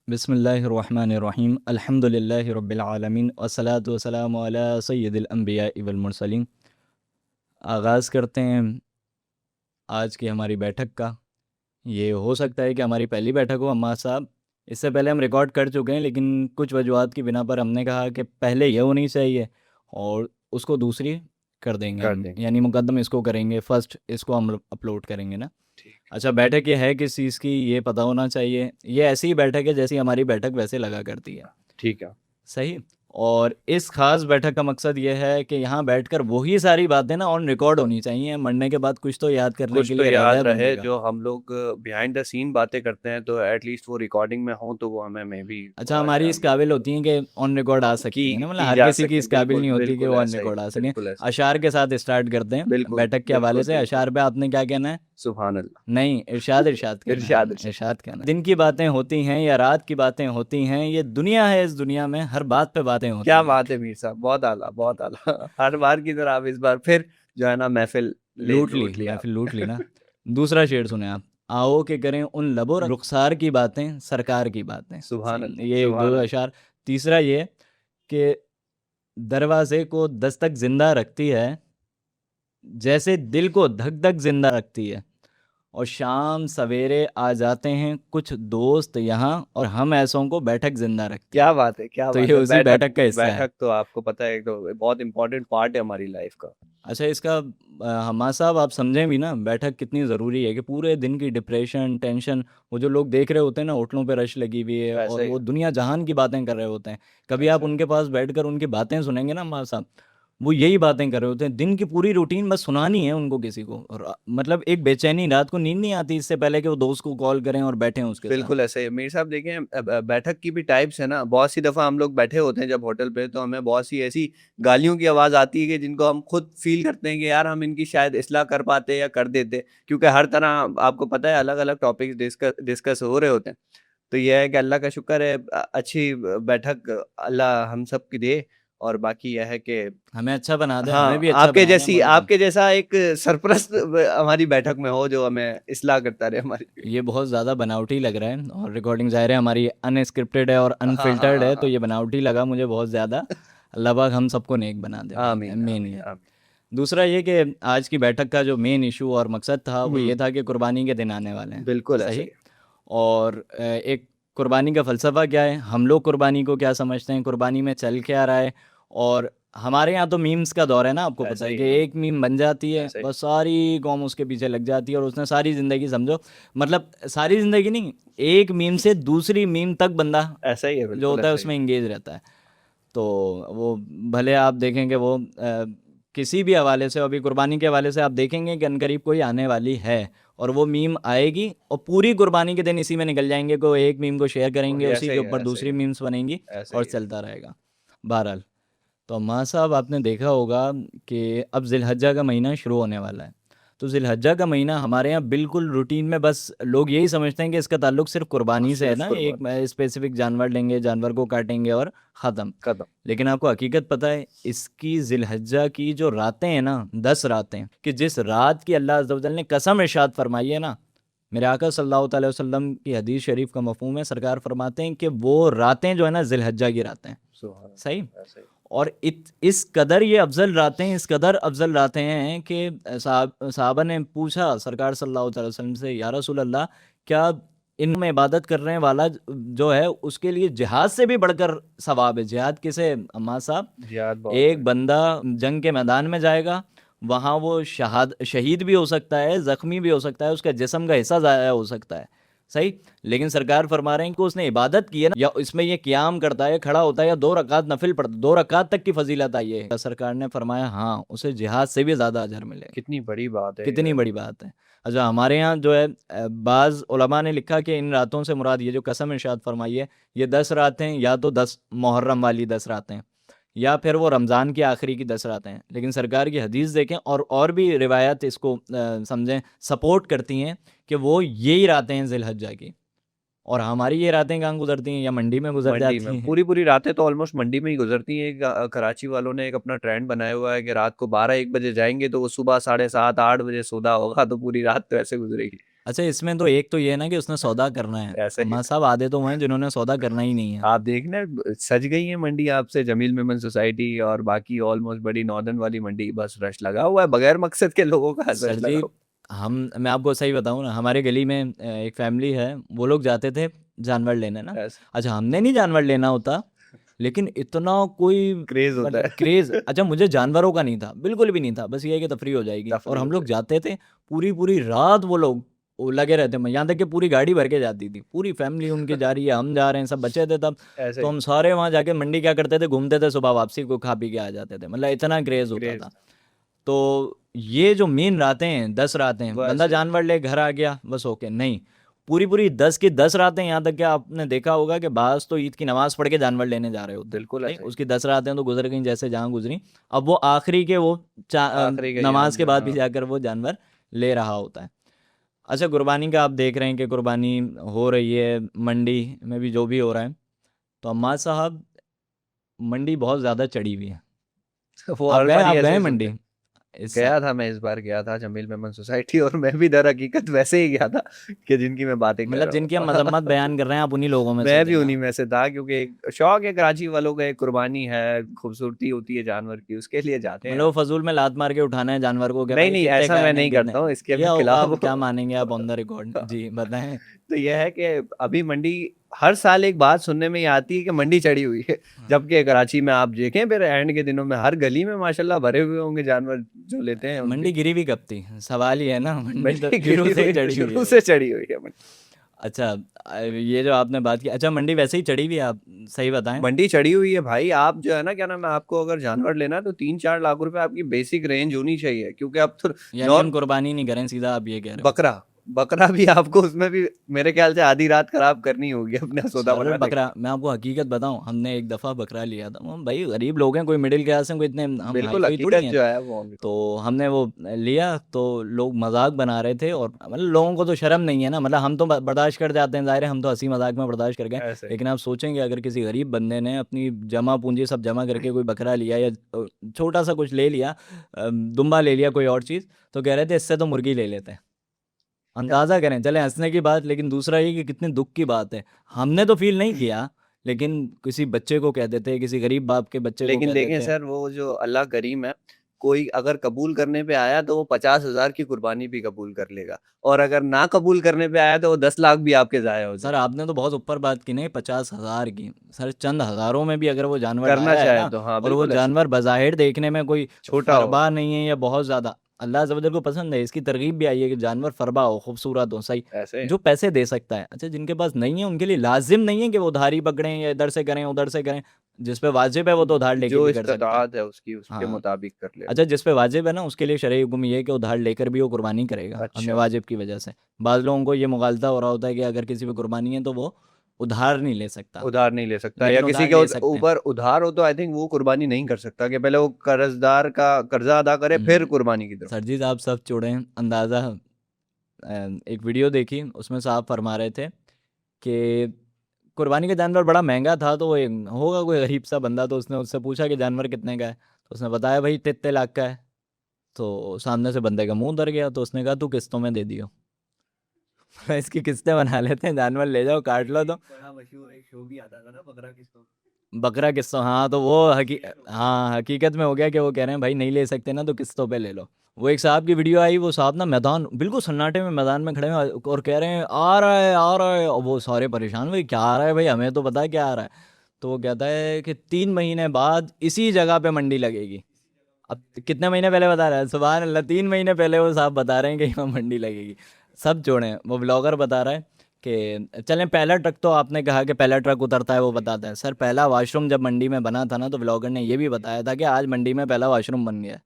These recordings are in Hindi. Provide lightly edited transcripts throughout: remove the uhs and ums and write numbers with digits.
बिस्मिल्लाहिर्रहमानिर्रहीम अल्हम्दुलिल्लाहि रब्बिल आलमीन वस्सलातु वस्सलामु अला सय्यिदिल अंबियाइ वल मुरसलीन। आगाज़ करते हैं आज की हमारी बैठक का। ये हो सकता है कि हमारी पहली बैठक हो अम्मा साहब। इससे पहले हम रिकॉर्ड कर चुके हैं, लेकिन कुछ वजूहात की बिना पर हमने कहा कि पहले ये होनी चाहिए और उसको दूसरी कर देंगे कर हम, देंगे। यानी मुकद्दम इसको करेंगे, फर्स्ट इसको हम अपलोड करेंगे ना। ठीक अच्छा, बैठक ये है किस चीज़ की ये पता होना चाहिए। ये ऐसी ही बैठक है जैसी हमारी बैठक वैसे लगा करती है। ठीक है। सही। और इस खास बैठक का मकसद ये है कि यहाँ बैठकर वही सारी बातें ना ऑन रिकॉर्ड होनी चाहिए, मरने के बाद कुछ तो याद करने कुछ के तो लिए रह याद जाए रहे, बंदे का। जो हम लोग बिहाइंड द सीन बातें करते हैं तो एटलीस्ट वो रिकॉर्डिंग में हो, तो वो हमें मैं भी अच्छा, हमारी इस शामिल काबिल होती हैं कि ऑन रिकॉर्ड आ सकती हैं ना, मतलब की हर जा किसी की सके। इस काबिल बिल्कुल नहीं होती कि बिल्कुल वो ऑन ऐसा ही, रिकॉर्ड आ सकें। बिल्कुल ऐसा ही। अशार के साथ स्टार्ट करते हैं बिल्कुल बैठक के हवाले बिल्कुल से। बिल्कुल। अशार पे आपने क्या कहना है? सुभान अल्लाह। नहीं, इरशाद इरशाद कहना है, इरशाद इरशाद। इरशाद कहना है। दिन की बातें होती हैं या रात की बातें होती हैं, ये दुनिया है, इस दुनिया में हर बात पे बातें क्या होती हैं। बात है मीर साहब, बहुत आला बहुत आला। हर बार की तरह आप इस बार फिर जो है ना महफिल लूट ली, लूट लिया महफिल आपने। लूट ली ना। दूसरा शेर सुने आप। आओ के करें उन लबों रुखसार की बातें, सरकार की बातें। सुभान अल्लाह ये दो सुभान अल्लाह। अशार। तीसरा ये कि दरवाजे को दस्तक जिंदा रखती है, जैसे दिल को धक धक जिंदा रखती है। और शाम सवेरे आ जाते हैं कुछ दोस्त यहाँ, और हम ऐसों को बैठक जिंदा रखती है। क्या बात है, क्या तो ये बात है। उसी बैठक, बैठक का हिस्सा है। बैठक तो आपको पता है, तो बहुत इंपॉर्टेंट पार्ट है हमारी लाइफ का। अच्छा, इसका हमारा साहब आप समझें भी ना बैठक कितनी ज़रूरी है कि पूरे दिन की डिप्रेशन टेंशन, वो जो लोग देख रहे होते हैं ना, होटलों पे रश लगी हुई है और ऐसे ही वो दुनिया जहान की बातें कर रहे होते हैं, कभी आप ऐसे ही। उनके पास बैठकर उनकी बातें सुनेंगे ना हमारा साहब, वो यही बातें कर रहे होते हैं। दिन की पूरी रूटीन बस सुनानी है उनको किसी को, और मतलब एक बेचैनी, रात को नींद नहीं आती इससे पहले कि वो दोस्त को कॉल करें और बैठें उसके साथ। बिल्कुल ऐसे ही मेरे साहब। देखें, बैठक की भी टाइप्स है ना। बहुत सी दफ़ा हम लोग बैठे होते हैं जब होटल पे, तो हमें बहुत सी ऐसी गालियों की आवाज़ आती है कि जिनको हम खुद फील करते हैं कि यार हम इनकी शायद इस्लाह कर पाते या कर देते, क्योंकि हर तरह आपको पता है अलग अलग टॉपिक्स डिस्कस डिस्कस हो रहे होते हैं। तो यह है कि अल्लाह का शुक्र है, अच्छी बैठक अल्लाह हम सब की दे। और बाकी यह है कि हमें अच्छा बना दे, हमें हाँ, भी अच्छा बनाएगा मौला साहब। आपके जैसा एक सरपरस्त हमारी बैठक में हो, जो हमें इस्लाह करता रहे हमारी। ये बहुत ज़्यादा बनावटी लग रहा है, और रिकॉर्डिंग ज़ाहिर है हमारी अनस्क्रिप्टेड है और हाँ हाँ अनफिल्टर्ड हाँ है, तो हाँ। ये बनावटी लगा मुझे बहुत ज़्यादा। अल्लाह पाक हम सबको नेक बना दे भाई, आमीन मेन आमीन ये। आमीन। दूसरा ये कि आज की बैठक का जो मेन इशू और मकसद था वो ये हम्म। था कि कुर्बानी के दिन आने वाले हैं। बिल्कुल ऐसे सही। ही। और एक कुर्बानी का फ़लसफ़ा क्या है, हम लोग कुर्बानी को क्या समझते हैं, कुर्बानी में चल क्या रहा है। और हमारे यहाँ तो मीम्स का दौर है ना, आपको पता ऐसे है ही कि है। एक मीम बन जाती है, ऐसे ही। बस सारी कौम उसके पीछे लग जाती है और उसने सारी ज़िंदगी समझो, मतलब सारी ज़िंदगी नहीं, एक मीम से दूसरी मीम तक बंदा ऐसा ही है। जो बिल्कुल होता है ऐसा ही उसमें है। इंगेज रहता है। तो वो भले आप देखेंगे वो किसी भी हवाले से, अभी कुर्बानी के हवाले से आप देखेंगे कि अनकरीब कोई आने वाली है और वो मीम आएगी और पूरी कुर्बानी के दिन इसी में निकल जाएंगे, को एक मीम को शेयर करेंगे, वही उसी ऐसे के ही है। ऊपर ऐसे ही दूसरी है। मीम्स बनेंगी ऐसे और ही है। चलता रहेगा। बहरहाल, तो माँ साहब आपने देखा होगा कि अब ज़िलहज्जा का महीना शुरू होने वाला है। तो ज़िलहज्जा का महीना हमारे यहाँ बिल्कुल रूटीन में, बस लोग यही समझते हैं कि इसका ताल्लुक सिर्फ कुर्बानी से है सिर्फ ना, एक कुर्बानी। स्पेसिफिक जानवर लेंगे, जानवर को काटेंगे और ख़त्म। कदम। लेकिन आपको हकीकत पता है इसकी, ज़िलहज्जा की जो रातें हैं ना, 10 रातें, कि जिस रात की अल्लाह अज़्ज़ व जल ने कसम इरशाद फरमाई है ना, मेरे आका सल्लल्लाहु अलैहि वसल्लम की हदीस शरीफ का मफ़हूम है, सरकार फरमाते हैं कि वो रातें जो है ना ज़िलहज्जा की रातें हैं। सुभान सही। अल्लाह। ऐसे ही। और इस कदर ये अफजल रातें, इस कदर अफजल रातें हैं कि साहबा ने पूछा सरकार सल्लल्लाहु अलैहि वसल्लम से, या रसूल अल्लाह, क्या इनमें इबादत करने वाला जो है उसके लिए जिहाद से भी बढ़कर सवाब है? जिहाद किसे अम्मा साहब? जिहाद बहुत एक है। बंदा जंग के मैदान में जाएगा, वहाँ वो शहीद भी हो सकता है, ज़ख्मी भी हो सकता है, उसका जिस्म का हिस्सा ज़ाया हो सकता है। सही। लेकिन सरकार फरमा रहे हैं कि उसने इबादत की है ना, या इसमें ये क़याम करता है, खड़ा होता है, या 2 रकात नफिल पढ़ता, 2 रकात तक की फजीलत आई है, सरकार ने फरमाया हाँ, उसे जिहाद से भी ज़्यादा अजर मिलेगा। कितनी बड़ी बात है कितनी ये। बड़ी बात है। अच्छा, हमारे यहाँ जो है बाज़ उलमा ने लिखा कि इन रातों से मुराद ये जो कसम इरशाद फरमाई है, ये 10 रातें, या तो 10 मुहर्रम वाली 10 रातें, या फिर वो रमज़ान की आखिरी की 10 रातें हैं। लेकिन सरकार की हदीस देखें, और भी रिवायत इसको समझें, सपोर्ट करती हैं कि वो यही रातें हैं ज़िलहज्जा की। और हमारी ये रातें कहाँ गुजरती हैं, या मंडी में गुजर मंडी में जाती हैं। पूरी पूरी रातें तो ऑलमोस्ट मंडी में ही गुजरती हैं। कराची वालों ने एक अपना ट्रेंड बनाया हुआ है कि रात को 12-1 बजे जाएंगे तो वो सुबह 7:30-8 बजे सौदा होगा, तो पूरी रात तो ऐसे गुजरेगी। अच्छा, इसमें तो एक तो ये है ना कि उसने सौदा करना है। ऐसे ही अम्मा साहब आधे तो वो हैं जिन्होंने सौदा करना ही नहीं है। आप देखना सज गई है मंडी आपसे, जमील मेमन सोसाइटी और बाकी ऑलमोस्ट बड़ी नॉर्दर्न वाली मंडी, बस रश लगा हुआ है, बगैर मकसद के लोगों का सर रश लगा जी, हुआ मैं आपको सही बताऊँ ना, हमारे गली में एक फैमिली है, वो लोग जाते थे जानवर लेने ना। है। ऐसे अच्छा, हमने नहीं जानवर लेना होता, लेकिन इतना कोई क्रेज होता मतलब है क्रेज, अच्छा मुझे जानवरों का नहीं था, बिल्कुल भी नहीं था, बस ये है कि तफरी हो जाएगी, और तफरी हम होता लोग जाते थे पूरी पूरी रात, वो लोग वो लगे रहते हैं, यहाँ तक कि पूरी गाड़ी भर के जाती थी, पूरी फैमिली उनकी जा रही है, हम जा रहे हैं, सब बच्चे थे तब। है ऐसे तो ही हम सारे वहाँ जाके मंडी क्या करते थे, घूमते थे, सुबह वापसी को खा पी के आ जाते थे, मतलब इतना क्रेज होता क्रेज था। तो ये जो मेन रातें हैं, 10 रातें, वो बंदा ऐसे जानवर ले घर आ गया बस, ओके नहीं, पूरी पूरी 10 की 10 रातें, यहाँ तक कि आपने देखा होगा कि बाज तो ईद की नमाज पढ़ के जानवर लेने जा रहे होते हैं, बिल्कुल नहीं ऐसे ही उसकी 10 रातें तो गुजर गई जैसे जहाँ गुजरी, अब वो आखिरी के वो आखिरी का नमाज याम के जो बाद भी हाँ जाकर वो जानवर ले रहा होता है। अच्छा, कुर्बानी का आप देख रहे हैं कि कुर्बानी हो रही है, मंडी में भी जो भी हो रहा है, तो अम्मा साहब मंडी बहुत ज़्यादा चढ़ी हुई है। वो हर बार ही आप ऐसे गए ही मंडी सुनते हैं। इस साल? गया था मैं, इस बार गया था जमील मेमन सोसाइटी, और मैं भी दर हकीकत वैसे ही गया था कि जिनकी मैं बातें कर मतलब जिनकी हम रहा मजम्मत हूँ। बयान कर रहे हैं, आप उन्हीं लोगों में से मैं भी थे ना? उन्हीं में से था, क्योंकि एक शौक है कराची वालों का, एक कुर्बानी है, खूबसूरती होती है जानवर की, उसके लिए जाते हैं मतलब वो हम। फजूल में लात मार के उठाना है जानवर को, क्या नहीं भाई नहीं, कितने ऐसा का है, मैं नहीं नहीं कितने, करता हूँ, इसके किया मैं होगा, खिलाफ अब क्या हूँ। मानेंगे आप ऑन द रिकॉर्ड, जी बताएं। तो यह है कि अभी मंडी, हर साल एक बात सुनने में ये आती है कि मंडी चढ़ी हुई है, हाँ। जबकि कराची में आप देखें फिर एंड के दिनों में हर गली में माशल्लाह भरे हुए होंगे जानवर जो लेते हैं उनके। मंडी गिरी भी कब थी, सवाल ही है ना, मंडी तो मंडी शुरू गिरी से ही हुई, चढ़ी हुई है शुरू वो। से चढ़ी हुई है मंडी। अच्छा, ये जो आपने बात की, अच्छा मंडी वैसे ही चढ़ी हुई है, आप सही बताएं। मंडी चढ़ी हुई है भाई, आप जो है ना, क्या नाम है, आपको अगर जानवर लेना है तो 3-4 लाख रुपए आपकी बेसिक रेंज होनी चाहिए, क्योंकि अब तो यानी हम कुर्बानी नहीं करें, सीधा आप ये कह रहे हो? बकरा, बकरा भी आपको उसमें भी मेरे ख्याल से आधी रात खराब करनी होगी अपना सौदा सर बनाने के बकरा, मैं आपको हकीकत बताऊं, हमने एक दफ़ा बकरा लिया था, हम भाई गरीब लोग हैं, कोई मिडिल क्लास हैं, कोई इतने लिए। हम हाई बिल्कुल फाई थोड़ी हकीकत हैं। जो है वो तो हमने वो लिया, तो लोग मजाक बना रहे थे, और मतलब लोगों को तो शर्म नहीं है ना, मतलब हम तो बर्दाश्त कर जाते हैं, ज़ाहिर है हम तो हंसी मजाक में बर्दाश्त कर गए, ऐसे ही। लेकिन आप सोचेंगे अगर किसी गरीब बंदे ने अपनी जमा पूंजी सब जमा करके कोई बकरा लिया, या छोटा सा कुछ ले लिया, दुम्बा ले लिया, कोई और चीज़, तो कह रहे थे इससे तो मुर्गी ले लेते हैं। अंदाज़ा करें, चले हंसने की बात, लेकिन दूसरा ये कि कितने दुख की बात है, हमने तो फील नहीं किया, लेकिन किसी बच्चे को कह देते, किसी गरीब बाप के बच्चे को लेकिन कह देखें देते। सर, वो जो अल्लाह करीम है, कोई अगर कबूल करने पे आया तो वो 50,000 की कुर्बानी भी कबूल कर लेगा, और अगर ना कबूल करने पे आया तो वो 10 लाख भी आपके जाया हो सर जाए। आपने तो बहुत ऊपर बात की, नहीं 50,000 की, सर चंद हज़ारों में भी अगर वो जानवर करना लाया है चाहे ना, तो हाँ और वो बिल्कुल ऐसे, जानवर बज़ाहिर देखने में कोई छोटा हो फरबा नहीं है या बहुत ज़्यादा, अल्लाह अज़्ज़ व जल को पसंद है, इसकी तरगीब भी आई है कि जानवर फरबा हो, खूबसूरत हो, सही, ऐसे जो पैसे दे सकता है। अच्छा, जिनके पास नहीं है उनके लिए लाजिम नहीं है कि वो उधारी पकड़ें या इधर से करें उधर से करें, जिस पे वाजिब है वो तो उधार लेके जो भी कर सकता है। इस्तिताअत है उसकी, उसके हाँ। मुताबिक कर ले वो। अच्छा, जिस पे वाजिब है ना, उसके लिए शरई हुक्म ये है कि उधार लेकर भी वो कुर्बानी करेगा, अपने अच्छा, वाजिब की वजह से। बाज़ लोगों को ये मुगालता हो रहा होता है कि अगर किसी पे कुर्बानी है तो वो उधार नहीं ले सकता, उधार नहीं ले सकता, या लेकिन किसी उधार के ले सकते हैं। ऊपर उधार हो तो आई थिंक वो कुर्बानी नहीं कर सकता, कि पहले वो कर्जदार का कर्जा अदा करे फिर कुर्बानी की तरफ। सर जी, आप सब छोड़ें अंदाज़ा, एक वीडियो देखी, उसमें साहब फरमा रहे थे कि कुर्बानी का जानवर बड़ा महंगा था, तो वो होगा कोई गरीब सा बंदा, तो उसने उससे पूछा कि जानवर कितने का है, तो उसने बताया भाई 33 लाख का है। तो सामने से बंदे का मुंह उतर गया, तो उसने कहा तू किस्तों में दे दियो। इसकी किस्तें बना लेते हैं, जानवर ले जाओ काट लो तो। बड़ा मशहूर एक शो भी आता था ना, बकरा किस्तो। बकरा किस्तों, हाँ तो वो हाँ हकीकत में हो गया कि वो कह रहे हैं भाई नहीं ले सकते ना तो किस्तों पे ले लो। वो एक साहब की वीडियो आई, वो साहब ना मैदान बिल्कुल सन्नाटे में मैदान में खड़े हैं, और कह रहे हैं आ रहा है आ रहा है, और वो सारे परेशान, भाई क्या आ रहा है भाई, हमें तो पता है क्या आ रहा है। तो वो कहता है कि 3 महीने बाद इसी जगह पे मंडी लगेगी। अब कितने महीने पहले बता रहा है, सुभान अल्लाह, 3 महीने पहले वो साहब बता रहे हैं कि यहाँ मंडी लगेगी। सब जोड़े, वो ब्लॉगर बता रहा है कि चलें, पहला ट्रक तो आपने कहा कि पहला ट्रक उतरता है, वो बताता है, सर पहला वाशरूम जब मंडी में बना था ना, तो ब्लॉगर ने ये भी बताया था कि आज मंडी में पहला वाशरूम बन गया है।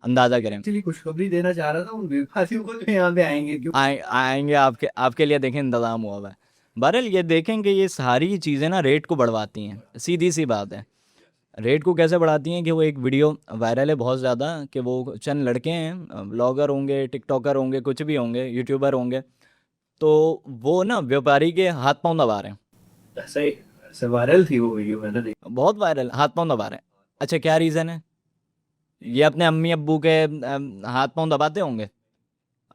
अंदाज़ा करें। एक्चुअली खुशखबरी देना चाह रहा था उन व्यापारियों को जो यहाँ पे आएंगे, क्यों। आएंगे आपके आपके लिए, देखें इंतज़ाम हुआ हुआ है। बहरहाल ये देखें कि ये सारी चीज़ें ना रेट को बढ़वाती हैं, सीधी सी बात है। रेट को कैसे बढ़ाती हैं कि वो एक वीडियो वायरल है बहुत ज़्यादा, कि वो चंद लड़के हैं, ब्लॉगर होंगे, टिकटॉकर होंगे, कुछ भी होंगे, यूट्यूबर होंगे, तो वो ना व्यापारी के हाथ पांव दबा रहे हैं। ऐसा ही, ऐसे वायरल थी वो वीडियो, मैंने देखी। बहुत वायरल, हाथ पांव दबा रहे हैं। अच्छा, क्या रीज़न है? ये अपने अम्मी अब्बू के हाथ पांव दबाते होंगे।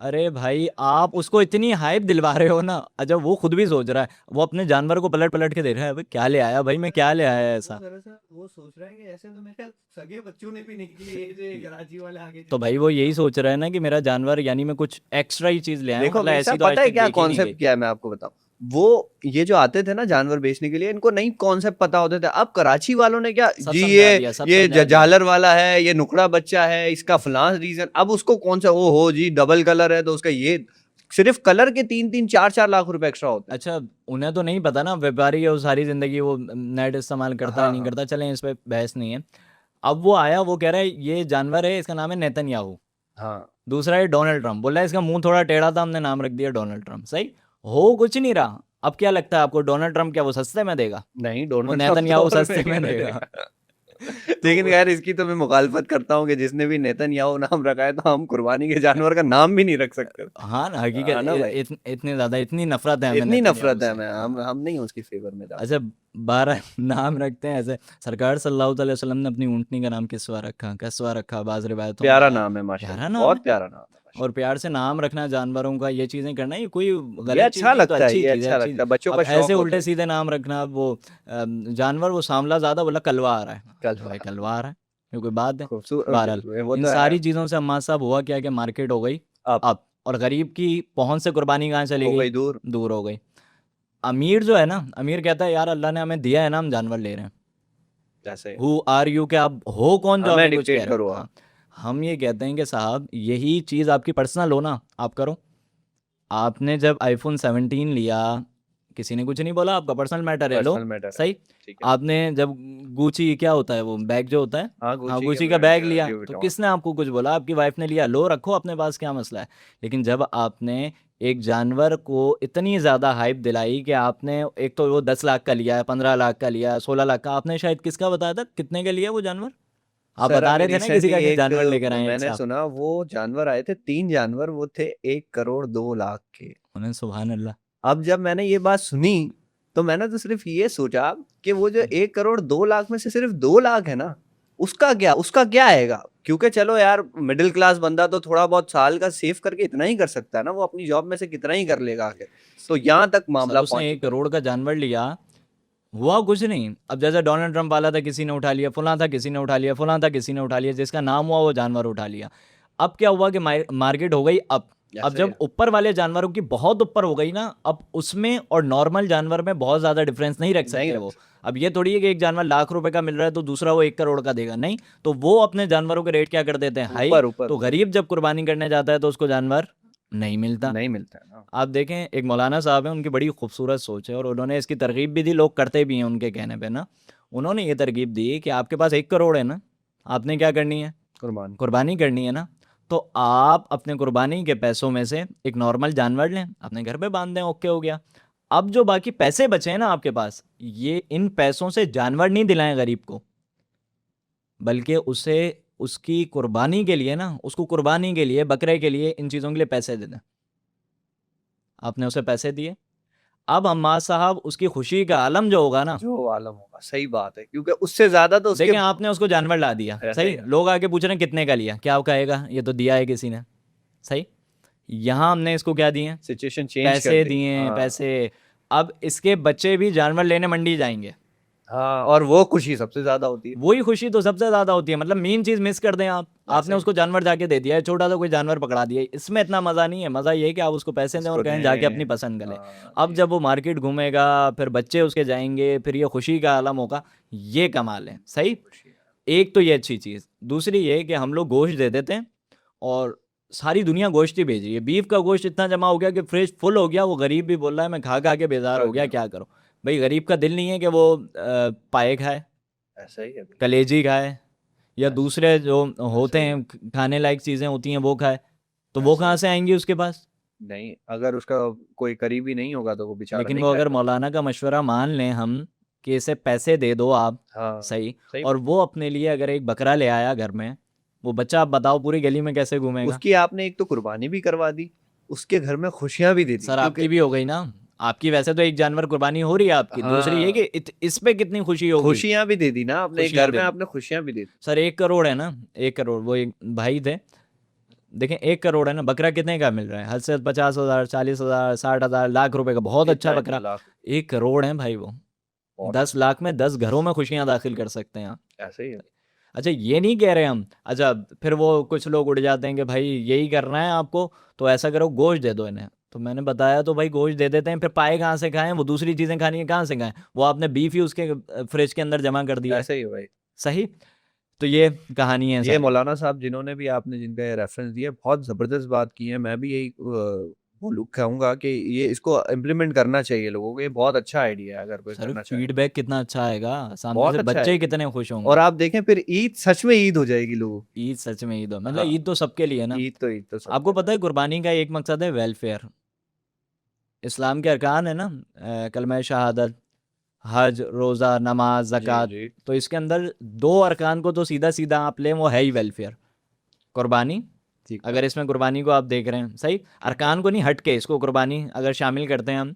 अरे भाई आप उसको इतनी हाइप दिलवा रहे हो ना, अच्छा वो खुद भी सोच रहा है, वो अपने जानवर को पलट पलट के देख रहा है, भाई क्या ले आया भाई, मैं क्या ले आया वो ऐसा। दरअसल वो सोच रहा है कि ऐसे तो मेरे ख्याल सगे बच्चों ने भी नहीं किए ये जो कराची वाले आगे तो जिसने भाई वो यही सोच रहा है ना कि मेरा जानवर, यानी मैं कुछ एक्स्ट्रा ही चीज ले आया हूँ, देखो मतलब मेरे ऐसी साहब तो आज पता है तक क्या देखी नहीं गई। कॉन्सेप्ट क्या है मैं आपको बताऊं। वो ये जो आते थे ना जानवर बेचने के लिए, इनको नई कॉन्सेप्ट पता होते थे। अब कराची वालों ने क्या सब जी समझा दिया, सब ये समझा दिया। झालर वाला है, ये नुकड़ा बच्चा है, इसका फलां रीजन। अब उसको कौन सा ओ हो जी डबल कलर है तो उसका ये सिर्फ कलर के 3-3 4-4 लाख रुपए एक्स्ट्रा होते हैं। अच्छा उन्हें तो नहीं पता ना, व्यापारी है वो, सारी जिंदगी वो नेट इस्तेमाल करता है हाँ नहीं हाँ करता, चलें इस पे बहस नहीं है। अब वो आया, वो कह रहा है ये जानवर है, इसका नाम है नेतन्याहू। हाँ दूसरा है डोनाल्ड ट्रम्प, बोल रहा है इसका मुंह थोड़ा टेढ़ा था, हमने नाम रख दिया डोनाल्ड ट्रम्प। सही हो कुछ नहीं रहा। अब क्या लगता है आपको, डोनाल्ड ट्रम्प क्या वो सस्ते में देगा? नहीं वो डोनाल्ड ट्रम्प तो नेतन्याहू और सस्ते महंगे में में देगा। देगा। लेकिन तो खैर इसकी तो मैं मुखालफत करता हूँ कि जिसने भी नेतन्याहू नाम रखा है तो हम कुर्बानी के जानवर का नाम भी नहीं रख सकते। हाँ ना, हाँ हकीकत ना भाई, इतने ज्यादा, इतनी नफरत है हमें इतनी नेतन्याहू नफरत है से। हमें, हम नहीं उसकी फेवर में जाते। अच्छा 12 नाम रखते हैं ऐसे। सरकार सल्लल्लाहु अलैहि वसल्लम ने अपनी ऊँटनी का नाम किसवा रखा, कसवा रखा, बाज़ रिवायतों में प्यारा आया। नाम है प्यारा माशाल्लाह, नाम है। बहुत प्यारा नाम है और माशाल्लाह। प्यार से नाम रखना जानवरों का, ये चीज़ें करना, ये कोई ये गलत चीज़ अच्छा नहीं है, तो लगता है, अच्छी ये चीज़ है, अच्छा अच्छी। लगता है, बच्चों अब का ऐसे शौक होता उल्टे है। सीधे नाम रखना, वो जानवर वो सांवला ज़्यादा, बोला कलवा आ रहा है, कल तो भाई कलवा आ रहा है, ये कोई बात है। बहरहाल खूबसूरत वो इन तो है। सारी चीज़ों से अम्मा साहब हुआ क्या कि मार्केट हो गई अब अप, और गरीब की पहुंच से कुर्बानी कहाँ चली हो गई, गई दूर। दूर हो गई। अमीर जो है ना, अमीर कहता है यार अल्लाह ने हमें दिया है ना, हम जानवर ले रहे हैं। जैसे हु आर यू, के आप हो कौन जो हमें हमें कुछ कह डिक्टेट रहे हो? करो हाँ, आप। हम ये कहते हैं कि साहब यही चीज़ आपकी पर्सनल हो ना, आप करो। आपने जब आईफोन 17 लिया, किसी ने कुछ नहीं बोला, आपका पर्सनल मैटर है, लो। पर्सनल मैटर है। सही। ठीक है। आपने जब गूची, क्या होता है वो बैग जो होता है, हाँ हाँ गुची के गूची का ब्रांड बैग का लिया, ल्यूई तो विटॉन। किसने आपको कुछ बोला? आपकी वाइफ ने लिया, लो रखो अपने पास, क्या मसला है? लेकिन जब आपने एक जानवर को इतनी ज़्यादा हाइप दिलाई कि आपने एक तो वो 10 लाख का लिया है, 15 लाख का लिया है, 16 लाख का, आपने शायद किसका बताया था, कितने का लिया वो जानवर? आप सर बता अभी रहे थे ना किसी रिसेंटली का कि एक जानवर लेकर आए हैं एक मैंने साहब। सुना वो जानवर आए थे, 3 जानवर, वो थे 1 करोड़ 2 लाख के। उन्हें सुभान अल्लाह। अब जब मैंने ये बात सुनी तो मैंने तो सिर्फ ये सोचा कि वो जो 1 करोड़ 2 लाख में से सिर्फ 2 लाख है ना, उसका क्या आएगा। क्योंकि चलो यार मिडिल क्लास बंदा तो थोड़ा बहुत साल का सेव करके इतना ही कर सकता है ना, वो अपनी जॉब में से कितना ही कर लेगा आखिर। तो यहाँ तक सर मामला उसने पहुंच एक चुका है। करोड़ का जानवर लिया, हुआ कुछ नहीं। अब जैसे डोनाल्ड ट्रंप वाला था, किसी ने उठा लिया, फलां था किसी ने उठा लिया, फलां था किसी ने उठा लिया, जिसका नाम हुआ वो जानवर उठा लिया। अब क्या हुआ कि मार्केट हो गई अप। अब ऐसा ही जब है। ऊपर वाले जानवरों की बहुत ऊपर हो गई ना, अब उसमें और नॉर्मल जानवर में बहुत ज़्यादा डिफरेंस नहीं रख नहीं सकते रख वो। सकते। अब ये थोड़ी है कि एक जानवर लाख रुपए का मिल रहा है तो दूसरा वो 1 करोड़ का देगा, नहीं। तो वो अपने जानवरों के रेट क्या कर देते हैं, हाई। ऊपर ऊपर तो ऊपर गरीब जब कुर्बानी करने जाता है तो उसको जानवर नहीं मिलता। नहीं मिलता है ना। आप देखें, एक मौलाना साहब हैं, उनकी बड़ी खूबसूरत सोच है और उन्होंने इसकी तरगीब भी दी, लोग करते भी हैं उनके कहने पे ना। उन्होंने ये तरगीब दी कि आपके पास 1 करोड़ है ना, आपने क्या करनी है, कुर्बान। कुर्बानी करनी है ना। तो आप अपने कुर्बानी के पैसों में से एक नॉर्मल जानवर लें, अपने घर पे बांध दें, ओके हो गया। अब जो बाकी पैसे बचे हैं ना आपके पास, ये इन पैसों से जानवर नहीं दिलाएं गरीब को, बल्कि उसे उसकी कुर्बानी के लिए ना, उसको कुर्बानी के लिए, बकरे के लिए, इन चीज़ों के लिए पैसे दे दें। आपने उसे पैसे दिए, अब अम्मा साहब उसकी खुशी का आलम जो होगा ना, जो आलम होगा, सही बात है, क्योंकि उससे ज्यादा तो उसके देखें आपने उसको जानवर ला दिया, ऐसा ही सही, है। लोग आके पूछ रहे हैं कितने का लिया, क्या कहेगा, ये तो दिया है किसी ने। सही। यहाँ हमने इसको क्या दिए, सिचुएशन चेंज कर पैसे दी। दिए, हाँ पैसे। अब इसके बच्चे भी जानवर लेने मंडी जाएंगे, हाँ, और वो खुशी सबसे ज्यादा होती है। वही खुशी तो सबसे ज्यादा होती है। मतलब मेन चीज मिस कर दें आप, ऐसा आपने ही उसको जानवर जाके दे दिया है, छोटा सा कोई जानवर पकड़ा दिया है, इसमें इतना मजा नहीं है। मजा ये है कि आप उसको पैसे दें और उसको कहें जाके अपनी दें। पसंद कर लें। हाँ अब जी। जब वो मार्केट घूमेगा, फिर बच्चे उसके जाएंगे, फिर ये खुशी का आलम होगा, ये कमाल है। सही। खुशी है। एक तो ये अच्छी चीज़, दूसरी ये कि हम लोग गोश्त दे देते हैं और सारी दुनिया गोश्त ही भेज रही है। बीफ का गोश्त इतना जमा हो गया कि फ्रिज फुल हो गया, वो गरीब भी बोल रहा है मैं खा खा के बेजार खा हो गया, गया। क्या करो। भाई गरीब का दिल नहीं है कि वो पाए खाए, ऐसा ही है। कलेजी खाए, या ऐसा दूसरे जो ऐसा होते ही है। हैं खाने लायक चीज़ें होती हैं वो खाए, तो वो ऐसा ही कहाँ है। से आएंगी उसके पास? नहीं, अगर उसका कोई करीबी नहीं होगा तो वो बेचारा लेकिन नहीं वो अगर खाएगा। मौलाना का मशवरा मान लें हम कि इसे पैसे दे दो आप, हाँ सही, सही और बात। वो अपने लिए अगर एक बकरा ले आया घर में, वो बच्चा आप बताओ पूरी गली में कैसे घूमेगा? उसकी आपने एक तो कुर्बानी भी करवा दी, उसके घर में खुशियां भी दे दी, सर क्योंकि आपकी भी हो गई ना, आपकी वैसे तो एक जानवर कुर्बानी हो रही है आपकी, दूसरी ये हाँ कि इस पे कितनी खुशी होगी। खुशियां भी दे दी ना आपने, खुशियां घर दे में दी। आपने खुशियां भी दे दी। सर 1 करोड़ है ना, 1 करोड़, वो एक भाई थे, देखें 1 करोड़ है ना, बकरा कितने का मिल रहा है? हद से 50,000, 40,000, 60,000, लाख रुपए का, बहुत अच्छा इतना बकरा। लाख 1 करोड़ है भाई वो। बहुत 10 लाख में 10 घरों में खुशियां दाखिल कर सकते हैं आप। ऐसे ही है। अच्छा ये नहीं कह रहे हम, अच्छा फिर वो कुछ लोग उड़ जाते हैं कि भाई यही करना है आपको तो ऐसा करो, गोश्त दे दो इन्हें। तो मैंने बताया तो भाई गोश्त दे देते हैं, फिर पाए कहाँ से खाएं? वो दूसरी चीज़ें खानी है कहाँ से खाएं? वो आपने बीफ ही उसके फ्रिज के अंदर जमा कर दिया है। ऐसे ही है भाई। सही। तो ये कहानी है ये सारी। मौलाना साहब जिन्होंने भी आपने जिनका ये रेफरेंस दिया बहुत जबरदस्त बात की है। मैं भी यही बोलूँ कहूंगा कि ये इसको इम्प्लीमेंट करना चाहिए लोगों को। ये बहुत अच्छा आइडिया है अगर कोई सर करना चाहे। फीडबैक कितना अच्छा आएगा, सामने बहुत से अच्छा बच्चे है। ही कितने खुश और होंगे। आप देखें फिर ईद सच में ईद हो जाएगी लोगों की। ईद सच में ईद हो, मतलब हाँ ईद तो सबके लिए ना। ईद तो आपको सबके पता है कुर्बानी का एक मकसद है वेलफेयर। इस्लाम के अरकान है ना, कलमा शहादत, हज, रोज़ा, नमाज, जी ज़कात। जी तो इसके अंदर 2 अरकान को तो सीधा सीधा आप लें, वो है ही वेलफेयर, कुर्बानी। ठीक है। अगर इसमें कुर्बानी को आप देख रहे हैं सही, अरकान को नहीं हट के इसको कुर्बानी अगर शामिल करते हैं हम,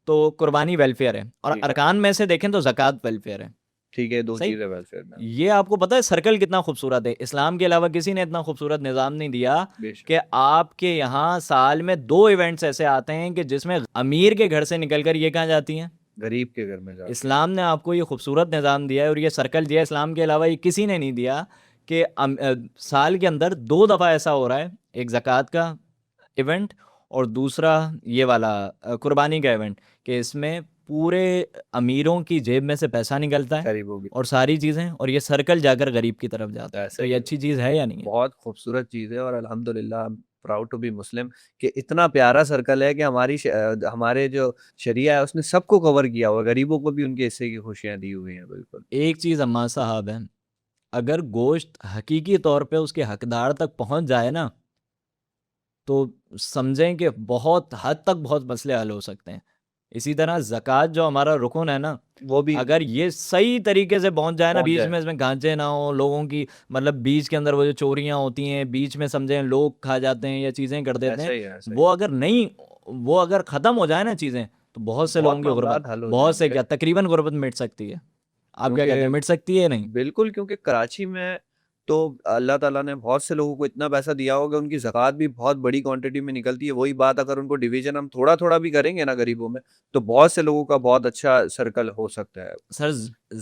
तो कुर्बानी वेलफेयर है। और ठीक है। अरकान में से देखें तो ज़कात वेलफेयर है। ठीक है, दो सही। चीजें वेलफेयर में। ये आपको पता है सर्कल कितना खूबसूरत है? इस्लाम के अलावा किसी ने इतना खूबसूरत निज़ाम नहीं दिया बेशक। कि आपके यहाँ साल में 2 इवेंट्स ऐसे आते हैं कि जिसमें अमीर के घर से निकलकर ये कहाँ जाती हैं? गरीब के घर में जाके। इस्लाम ने आपको ये खूबसूरत निज़ाम दिया है और ये सर्कल दिया है, इस्लाम के अलावा ये किसी ने नहीं दिया कि साल के अंदर 2 दफ़ा ऐसा हो रहा है, एक ज़कात का इवेंट और दूसरा ये वाला कुर्बानी का इवेंट, कि इसमें पूरे अमीरों की जेब में से पैसा निकलता है गरीबों की। और सारी चीज़ें, और ये सर्कल जाकर गरीब की तरफ जाता है। ऐसे तो ही ये है। अच्छी चीज़ है या नहीं है? बहुत खूबसूरत चीज़ है और अल्हम्दुलिल्लाह प्राउड टू बी मुस्लिम कि इतना प्यारा सर्कल है कि हमारे जो शरिया है उसने सबको कवर किया हुआ है। गरीबों को भी उनके हिस्से की खुशियाँ दी हुई हैं बिल्कुल। एक चीज़ अम्मा साहब है, अगर गोश्त हकीकी तौर पे उसके हकदार तक पहुंच जाए ना, तो समझें कि बहुत हद तक बहुत मसले हल हो सकते हैं। इसी तरह ज़कात जो हमारा रुकन है ना, वो भी अगर ये सही तरीके से पहुंच जाए ना, पहुँच बीच जाए। में इसमें गांचे ना हो लोगों की, मतलब बीच के अंदर वो जो चोरियां होती हैं बीच में, समझें लोग खा जाते हैं या चीज़ें कर देते ऐसा हैं, ही है, ऐसा ही वो है। अगर नहीं, वो अगर ख़त्म हो जाए ना चीज़ें, तो बहुत से लोगों बहुत की गुर्बत, मामलात हल हो बहुत से जाएंगे क्या तकरीबन गुर्बत मिट सकती है। आप क्या कहते हैं, क्योंकि मिट सकती है या नहीं? बिल्कुल क्योंकि कराची में तो अल्लाह ताला ने बहुत से लोगों को इतना पैसा दिया होगा उनकी ज़कात भी बहुत बड़ी क्वांटिटी में निकलती है। वही बात अगर उनको डिवीज़न हम थोड़ा-थोड़ा भी करेंगे ना गरीबों में, तो बहुत से लोगों का बहुत अच्छा सर्कल हो सकता है। सर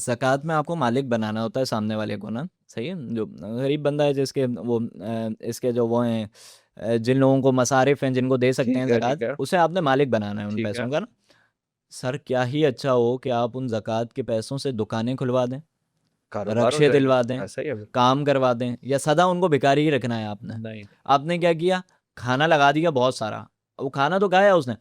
ज़कात में आपको मालिक बनाना होता है सामने वाले को ना, सही है? जो गरीब बंदा है जिसके वो इसके जो वो हैं, जिन लोगों को मसारिफ़ हैं जिनको दे सकते हैं ठीक है, ठीक ज़कात, है, उसे आपने मालिक बनाना है उन ठीक है। पैसों का ना। सर क्या ही अच्छा हो कि आप उन ज़कात के पैसों से दुकानें खुलवा दें, कारोबार हो रक्शे जाएगा। दिलवा दें, ऐसा ही है बिल्कुल। काम करवा दें, या सदा उनको भिखारी ही रखना है आपने? नहीं, नहीं। आपने क्या किया? खाना लगा दिया बहुत सारा, वो खाना तो खाया उसने,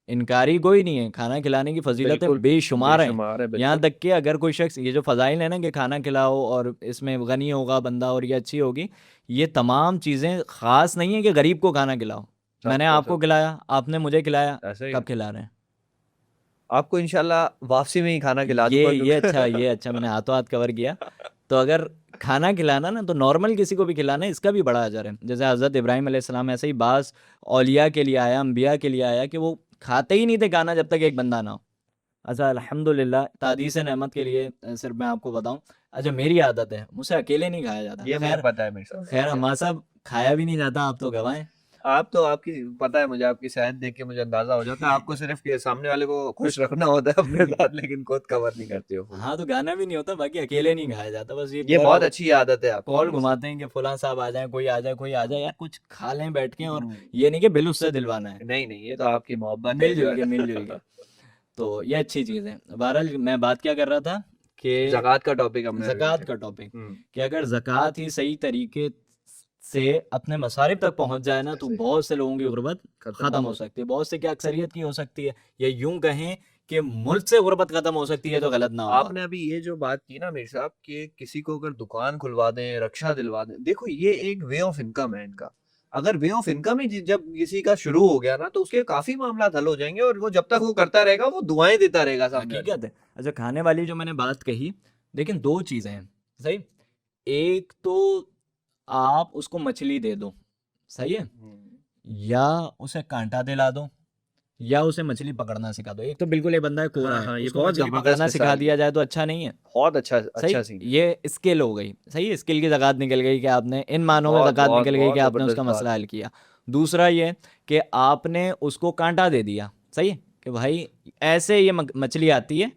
इनकारी कोई नहीं है, खाना खिलाने की फ़ज़ीलतें बिल्कुल, बेशुमार हैं। बेशुमार है यहाँ बिल्कुल। तक कि अगर कोई शख़्स ये जो फ़ज़ाइल है ना कि खाना खिलाओ और इसमें गनी होगा बंदा और ये अच्छी होगी, ये तमाम चीज़ें ख़ास नहीं है कि गरीब को खाना खिलाओ। मैंने सबको आपको सब खिलाया, आपने मुझे खिलाया, ऐसा ही कब है। खिला रहे हैं? आपको इंशाल्लाह वापसी में ही खाना खिला दूँगा ये अच्छा मैंने हाथों हाथ कवर किया। तो अगर खाना खिलाना ना, तो नॉर्मल किसी को भी खिलाना है, इसका भी बड़ा अजर है। जैसे हज़रत इब्राहीम अलैहिस्सलाम ऐसे ही बाज़ औलिया के लिए आया, अंबिया के लिए आया कि वो खाते ही नहीं थे खाना जब तक एक बंदा ना हो। अच्छा अल्हम्दुलिल्लाह तादीस नेमत के लिए सिर्फ मैं आपको बताऊँ, अच्छा मेरी आदत है, मुझसे अकेले नहीं खाया जाता। ये मुझे खैर पता है मेरे साथ। खैर हमारा साहब खाया भी नहीं जाता, आप तो गवाह हैं। आप तो आपकी पता है मुझे आपकी सेहत देख के मुझे अंदाजा हो जाता है आपको सिर्फ ये सामने वाले को खुश रखना होता है अपने साथ लेकिन खुद कवर नहीं करते हो। हाँ तो गाना भी नहीं होता, बाकी अकेले नहीं खाया जाता, बस ये ये कॉल बहुत अच्छी आदत है आपकी कॉल वैसे। घुमाते हैं कि फलां साहब आ जाएं, कोई आ जाए, कोई आ जाए, यार कुछ खा लें बैठ के, और हम्म, ये नहीं कि बिल उससे दिलवाना है, नहीं नहीं ये तो आपकी मोहब्बत है जो है। मिल जुल के। तो ये अच्छी चीज़ है। बहरहाल मैं बात क्या कर रहा था कि ज़कात का टॉपिक हमने ज़कात का टॉपिक, हम्म, कि अगर ज़कात ही सही तरीके से अपने मसारिफ तक पहुंच जाए ना, तो बहुत से लोगों की गुर्बत ख़त्म हो सकती है, बहुत से क्या अक्सरियत की हो सकती है, या यूं कहें कि मुल्क से गुर्बत ख़त्म हो सकती है, तो गलत ना होगा। आपने अभी ये जो बात की ना मेरे साहब कि किसी को अगर दुकान खुलवा दें रक्षा दिलवा दें देखो ये एक वे ऑफ इनकम है इनका। अगर वे ऑफ इनकम ही जब किसी का शुरू हो गया ना तो उसके काफी मामला हल हो जाएंगे और वो जब तक वो करता रहेगा वो दुआएं देता रहेगा सामने वाले हकीकत है। अच्छा खाने वाली जो मैंने बात कही, लेकिन 2 चीज़ें हैं, सही? एक तो आप उसको मछली दे दो, सही है? को। या उसे कांटा दिला दो, या उसे मछली पकड़ना सिखा दो। एक तो बिल्कुल ये बंदा कोरा है, ये उसको बहुत मछली जबरदस्त पकड़ना सिखा मिसाल दिया है, जाए तो अच्छा नहीं है। बहुत अच्छा सही, अच्छा सीन है, ये स्किल हो गई, सही है, स्किल की ज़कात निकल गई कि आपने इन मानों में बहुत ज़कात बहुत निकल गई कि बहुत आपने जबरदस्त उसका बात मसला है। हल किया। दूसरा ये कि आपने उसको कांटा दे दिया, सही है, कि भाई ऐसे ये मछली आती है,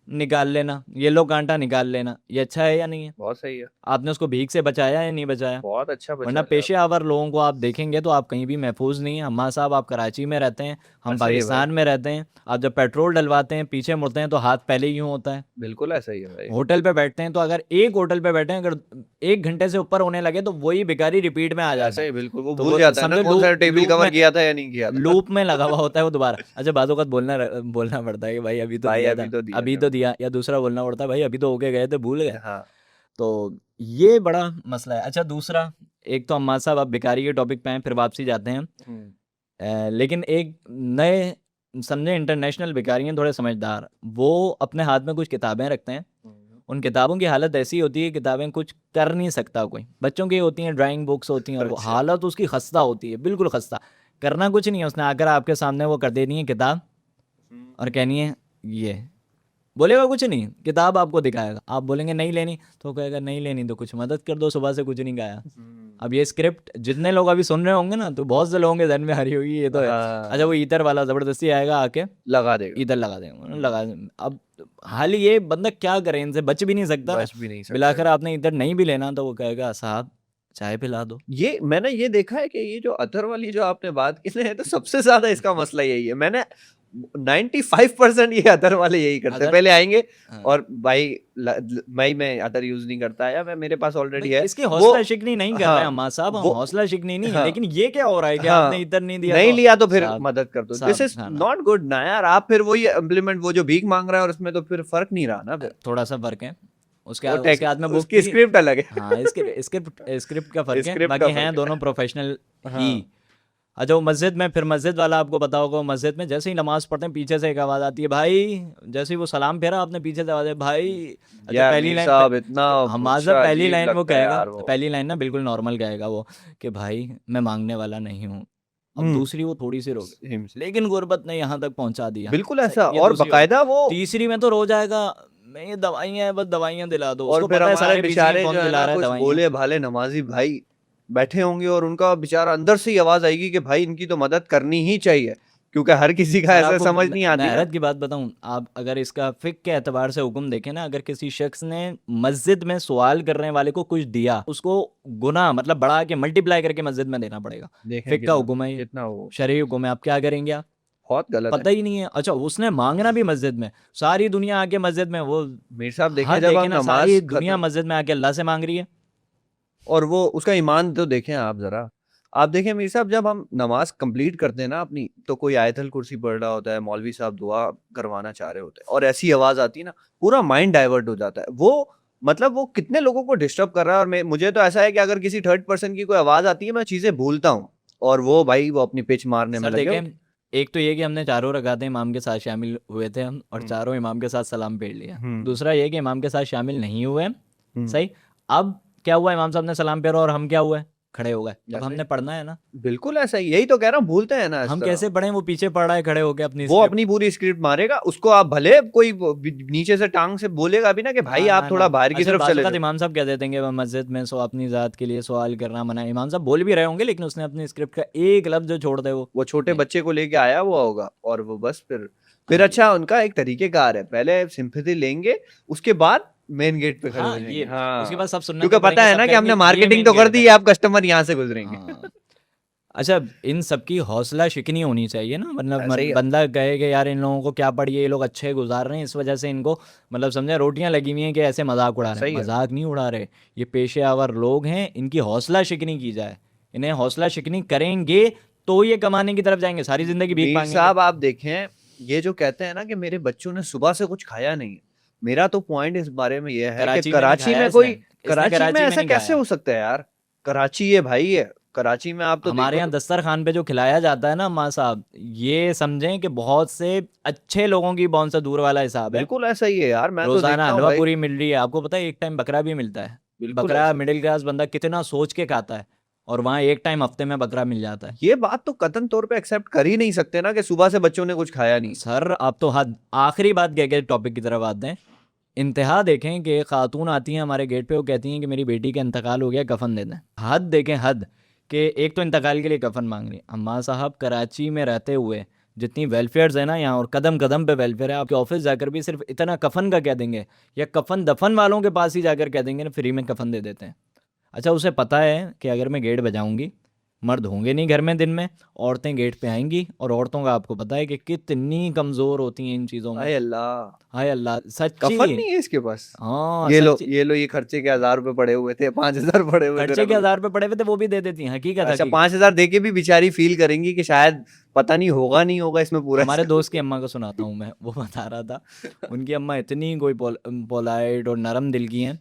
निकाल लेना, ये लो कांटा निकाल लेना। ये अच्छा है या नहीं है? बहुत सही है, आपने उसको भीख से बचाया या नहीं बचाया? बहुत अच्छा वरना बचाया आप। पेशेवर लोगों को आप देखेंगे तो आप कहीं भी महफूज नहीं है। अम्मा साहब आप कराची में रहते हैं, हम ऐसा ही है भाई, पाकिस्तान में रहते हैं। आप जब पेट्रोल डलवाते हैं पीछे मुड़ते हैं तो हाथ पहले ही यूँ होता है। बिल्कुल ऐसा ही है भाई, होटल पे बैठते हैं तो अगर एक होटल पे बैठे हैं, अगर 1 घंटे से ऊपर होने लगे तो वही भिखारी रिपीट में आ जाता ऐसा है। ही बिल्कुल, वो तो भूल वो जाता है ना समझो कौन सा टेबल लूप कवर में किया था या नहीं किया था। लूप में लगा हुआ होता है वो दोबारा। अच्छा बातों का बोलना पड़ता है कि भाई अभी तो भाई दिया अभी था, तो दिया अभी था, तो दिया, या दूसरा बोलना पड़ता है भाई अभी तो होके गए थे, भूल गए। हाँ, तो ये बड़ा मसला है। अच्छा दूसरा, एक तो अम्मा साहब अब भिखारी के टॉपिक पे हैं, फिर वापसी जाते हैं। हुँ, लेकिन एक नए समझे इंटरनेशनल भिखारी हैं, थोड़े समझदार, वो अपने हाथ में कुछ किताबें रखते हैं। हुँ, उन किताबों की हालत ऐसी होती है, किताबें कुछ कर नहीं सकता कोई, बच्चों की होती हैं, ड्राइंग बुक्स होती हैं, और वो अच्छा, हालत उसकी खस्ता होती है, बिल्कुल खस्ता। करना कुछ नहीं है उसने, आकर आपके सामने वो कर देनी है किताब हुँ, और कहनी है ये, बोलेगा कुछ नहीं, किताब आपको दिखाएगा, आप बोलेंगे नहीं लेनी तो कहेगा नहीं लेनी तो कुछ मदद कर दो, सुबह से कुछ नहीं खाया। हुँ, अब ये स्क्रिप्ट जितने लोग अभी सुन रहे होंगे ना, तो बहुत से लोगों के ध्यान में आ रही होगी ये तो है। अच्छा हाँ, वो ईतर वाला ज़बरदस्ती आएगा आके लगा देगा, इधर लगा देंगे, हुँ, लगा। अब हाल ये बंदा क्या करे, इनसे बच भी नहीं सकता ना। बच भी नहीं सकता है। बिलाकर आपने इधर नहीं भी लेना तो वो कहेगा साहब चाय पिला दो। ये मैंने ये देखा है कि ये जो अतर वाली जो आपने बात की ना, तो सबसे ज़्यादा इसका मसला यही है। मैंने 95% ये अतर वाले यही करते हैं। अगर पहले आएँगे हाँ, और भाई मैं अतर यूज़ नहीं करता या मैं मेरे पास ऑलरेडी भाई है। इसकी वो हौसला शिकनी नहीं कर रहे हाँ, हैं अम्मा साहब, हम वो हौसला शिकनी नहीं, हाँ, लेकिन ये क्या हो रहा है कि आपने हाँ, इधर नहीं दिया नहीं तो लिया तो फिर साहब मदद कर दो। दिस साहब इज़ खाना। नॉट गुड ना यार। आप फिर वही इम्प्लीमेंट, वो जो भीख माँग रहा है और उसमें तो फिर फ़र्क नहीं रहा ना फिर। थोड़ा सा फर्क है, उसके वो उसके हाथ में बुक उसकी थी। स्क्रिप्ट अलग है। हाँ इसके स्क्रिप्ट का फ़र्क है, स्क्रिप्ट का बाकी हैं फ़र्क दोनों है। प्रोफेशनल ही। हाँ, अच्छा वो मस्जिद में, फिर मस्जिद वाला आपको पता होगा, मस्जिद में जैसे ही नमाज पढ़ते हैं पीछे से एक आवाज़ आती है भाई, जैसे ही वो सलाम फेरा आपने पीछे से आवाज़ है भाई। अच्छा यार पहली मीर लाइन साहब इतना हमाजा अच्छा पहली अजीब लाइन वो लगता है कहेगा, यार वो। पहली लाइन ना बिल्कुल नॉर्मल कहेगा वो कि भाई मैं मांगने वाला नहीं हूँ। अब हुँ, दूसरी वो थोड़ी सी रोक, सेम से लेकिन गुर्बत ने यहाँ तक पहुँचा दिया। बिल्कुल सही, ऐसा, ये और दूसरी होगी। बाकायदा वो। तीसरी में तो रो जाएगा, मैं ये दवाइयाँ हैं बस दवाइयाँ दिला दो, और उसको फिर पता है हमारे सारे पीछे ही बेचारे कौन जो है दिला ना रहा है कुछ दवाइयाँ। भोले-भाले नमाज़ी भाई बैठे होंगे और उनका बेचारा अंदर से ही आवाज़ आएगी कि भाई इनकी तो मदद करनी ही चाहिए, क्योंकि हर किसी का और ऐसा आपको समझ नहीं मैं आती ना। हैरत की बात बताऊं, आप अगर इसका फिक के एतबार से हुक्म देखें ना, अगर किसी शख्स ने मस्जिद में सवाल करने वाले को कुछ दिया, उसको गुना मतलब बढ़ा के मल्टीप्लाई करके मस्जिद में देना पड़ेगा। देखें फिक का कितना हुक्म है ये, कितना वो शरई हुक्म है, आप क्या करेंगे आप? बहुत गलत है। पता ही नहीं है। अच्छा उसने मांगना भी मस्जिद में, सारी दुनिया आके मस्जिद में, वो मीर साहब देखें हद जब देखे हम ना, नमाज़ सारी दुनिया खत्म, मस्जिद में आके अल्लाह से मांग रही है। और वो उसका ईमान तो देखें आप ज़रा। आप देखें मीर साहब जब हम नमाज़ कंप्लीट करते हैं ना अपनी, तो कोई आयतल कुर्सी पढ़ रहा होता है, मौलवी साहब दुआ करवाना चाह रहे होते हैं और ऐसी आवाज़ आती है ना, पूरा माइंड डाइवर्ट हो जाता है। वो मतलब वो कितने लोगों को डिस्टर्ब कर रहा है। और मुझे तो ऐसा है कि अगर किसी थर्ड पर्सन की कोई आवाज़ आती है, मैं चीज़ें भूलता हूँ और वो भाई वो अपनी पिच मारने में सर लगे देखें, होते एक तो ये कि हमने चारों रकातें इमाम के साथ शामिल हुए थे हम, और हैं। चारों इमाम के साथ सलाम फेर लिया। हुँ, दूसरा ये कि इमाम के साथ शामिल नहीं हुए, हुँ। सही। अब क्या हुआ, इमाम साहब ने सलाम फेरा और हम क्या हुए, खड़े हो गए। अब ऐसे ही। हमने पढ़ना है ना, बिल्कुल ऐसा ही, यही तो कह रहा हूँ, भूलते हैं ना इस हम तरह। कैसे पढ़ें, वो पीछे पढ़ रहा है खड़े होके अपनी वो स्क्रिप्ट। अपनी पूरी स्क्रिप्ट मारेगा, उसको आप भले कोई नीचे से टांग से बोलेगा भी ना कि भाई ना आप ना ना। थोड़ा बाहर की अच्छा तरफ चले बाज़ जाओ। इमाम साहब कह देते हैं कि वह मस्जिद में सो अपनी ज़ात के लिए सवाल करना मना है। इमाम साहब बोल भी रहे होंगे, लेकिन उसने अपनी स्क्रिप्ट का एक लफ्ज़ जो छोड़ दे वो वो छोटे नहीं। बच्चे को लेके आया हुआ होगा और वो बस हाँ फिर जी। अच्छा उनका एक तरीकेकार है, पहले सिंपैथी लेंगे, उसके बाद मेन गेट पे खड़े हो हाँ जाएंगे। ये, उसके हाँ, बाद सब सुन्नतें क्योंकि पता पढ़ेंगे, है सब ना कि कहेंगे हमने ये मार्केटिंग मेन तो कर गेट दी है। है, आप कस्टमर यहाँ से गुजरेंगे। हाँ। अच्छा इन सब की हौसला शिकनी होनी चाहिए ना, मतलब ऐसा ही है। बंदा कहे कि यार इन लोगों को क्या पड़ी है, ये लोग अच्छे गुजार रहे हैं, इस वजह से इनको मतलब समझे रोटियां लगी हुई हैं कि ऐसे मजाक उड़ा रहे ऐसा हैं। ही है। मजाक नहीं उड़ा रहे, ये पेशेवर लोग हैं, इनकी हौसला शिकनी की जाए। इन्हें हौसला शिकनी करेंगे तो ये कमाने की तरफ जाएंगे, सारी जिंदगी भीख मीर मांगेंगे। साहब आप देखें, ये जो कहते हैं ना कि मेरे बच्चों ने सुबह से कुछ खाया नहीं है, मेरा तो पॉइंट इस बारे में ये है कि कराची में नहीं कराची खाया में इसने, इसने कराची में कराची में ऐसा नहीं कैसे खाया। हो सकता है यार? कराची है भाई है, कराची में आप तो हमारे देखो यहाँ तो दस्तरखान पे जो खिलाया जाता है ना माँ साहब, ये समझें कि बहुत से अच्छे लोगों की बौन से दूर वाला हिसाब है। बिल्कुल ऐसा ही है यार, मैं तो रोजाना देखता हूँ हलवा भाई, पूरी मिल रही है, आपको पता है एक टाइम बकरा भी मिलता है। बिल्कुल बकरा ऐसा ही। मिडिल क्लास बंदा कितना सोच के खाता है, और वहाँ एक टाइम हफ्ते में बकरा मिल जाता है। ये बात तो कतन तौर पे एक्सेप्ट कर ही नहीं सकते ना कि सुबह से बच्चों ने कुछ खाया नहीं। सर आप तो हद, आखिरी बात कह के टॉपिक की तरफ आते हैं। इंतहा देखें कि खातून आती हैं हमारे गेट पे, वो कहती हैं कि मेरी बेटी का इंतकाल हो गया, कफन दे दें। हद देखें, हद कि एक तो इंतकाल के लिए कफन मांग रही। अम्मा साहब कराची में रहते हुए जितनी वेलफेयर्स है ना यहाँ, और कदम कदम पे वेलफेयर है, आपके ऑफिस जाकर भी सिर्फ इतना कफन का कह देंगे, या कफन दफन वालों के पास ही जाकर कह देंगे ना फ्री में कफन दे देते हैं। अच्छा, उसे पता है कि अगर मैं गेट बजाऊंगी, मर्द होंगे नहीं घर में दिन में, औरतें गेट पे आएंगी, और औरतों का आपको पता है कि कितनी कमज़ोर होती हैं इन चीज़ों में। हाय अल्लाह, हाय अल्लाह, कफन सच्ची। नहीं है इसके पास। हाँ ये लो सच्ची। ये लो, ये खर्चे के 1000 रुपए पड़े हुए थे, 5000 पड़े हुए थे खर्चे के रबड़। 1000 रुपये पड़े हुए थे, वो भी दे देती हैं। हकीकत अच्छा, हकीकत 5000 दे के भी बेचारी फील करेंगी कि शायद पता नहीं होगा नहीं होगा इसमें पूरा। हमारे दोस्त की अम्मा को सुनाता हूँ मैं, वो बता रहा था उनकी अम्मा इतनी कोई पोलाइट और नरम दिल की हैं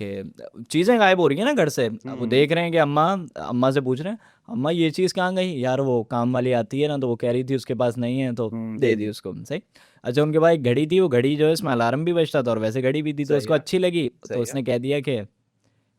कि चीज़ें गायब हो रही हैं ना घर से। अब वो देख रहे हैं कि अम्मा अम्मा से पूछ रहे हैं, अम्मा ये चीज़ कहाँ गई यार? वो काम वाली आती है ना, तो वो कह रही थी उसके पास नहीं है, तो दे दी उसको। सही। अच्छा, उनके पास एक घड़ी थी, वो घड़ी जो है इसमें अलार्म भी बजता था और वैसे घड़ी भी थी, तो सही उसको है, अच्छी लगी, सही तो है। उसने कह दिया कि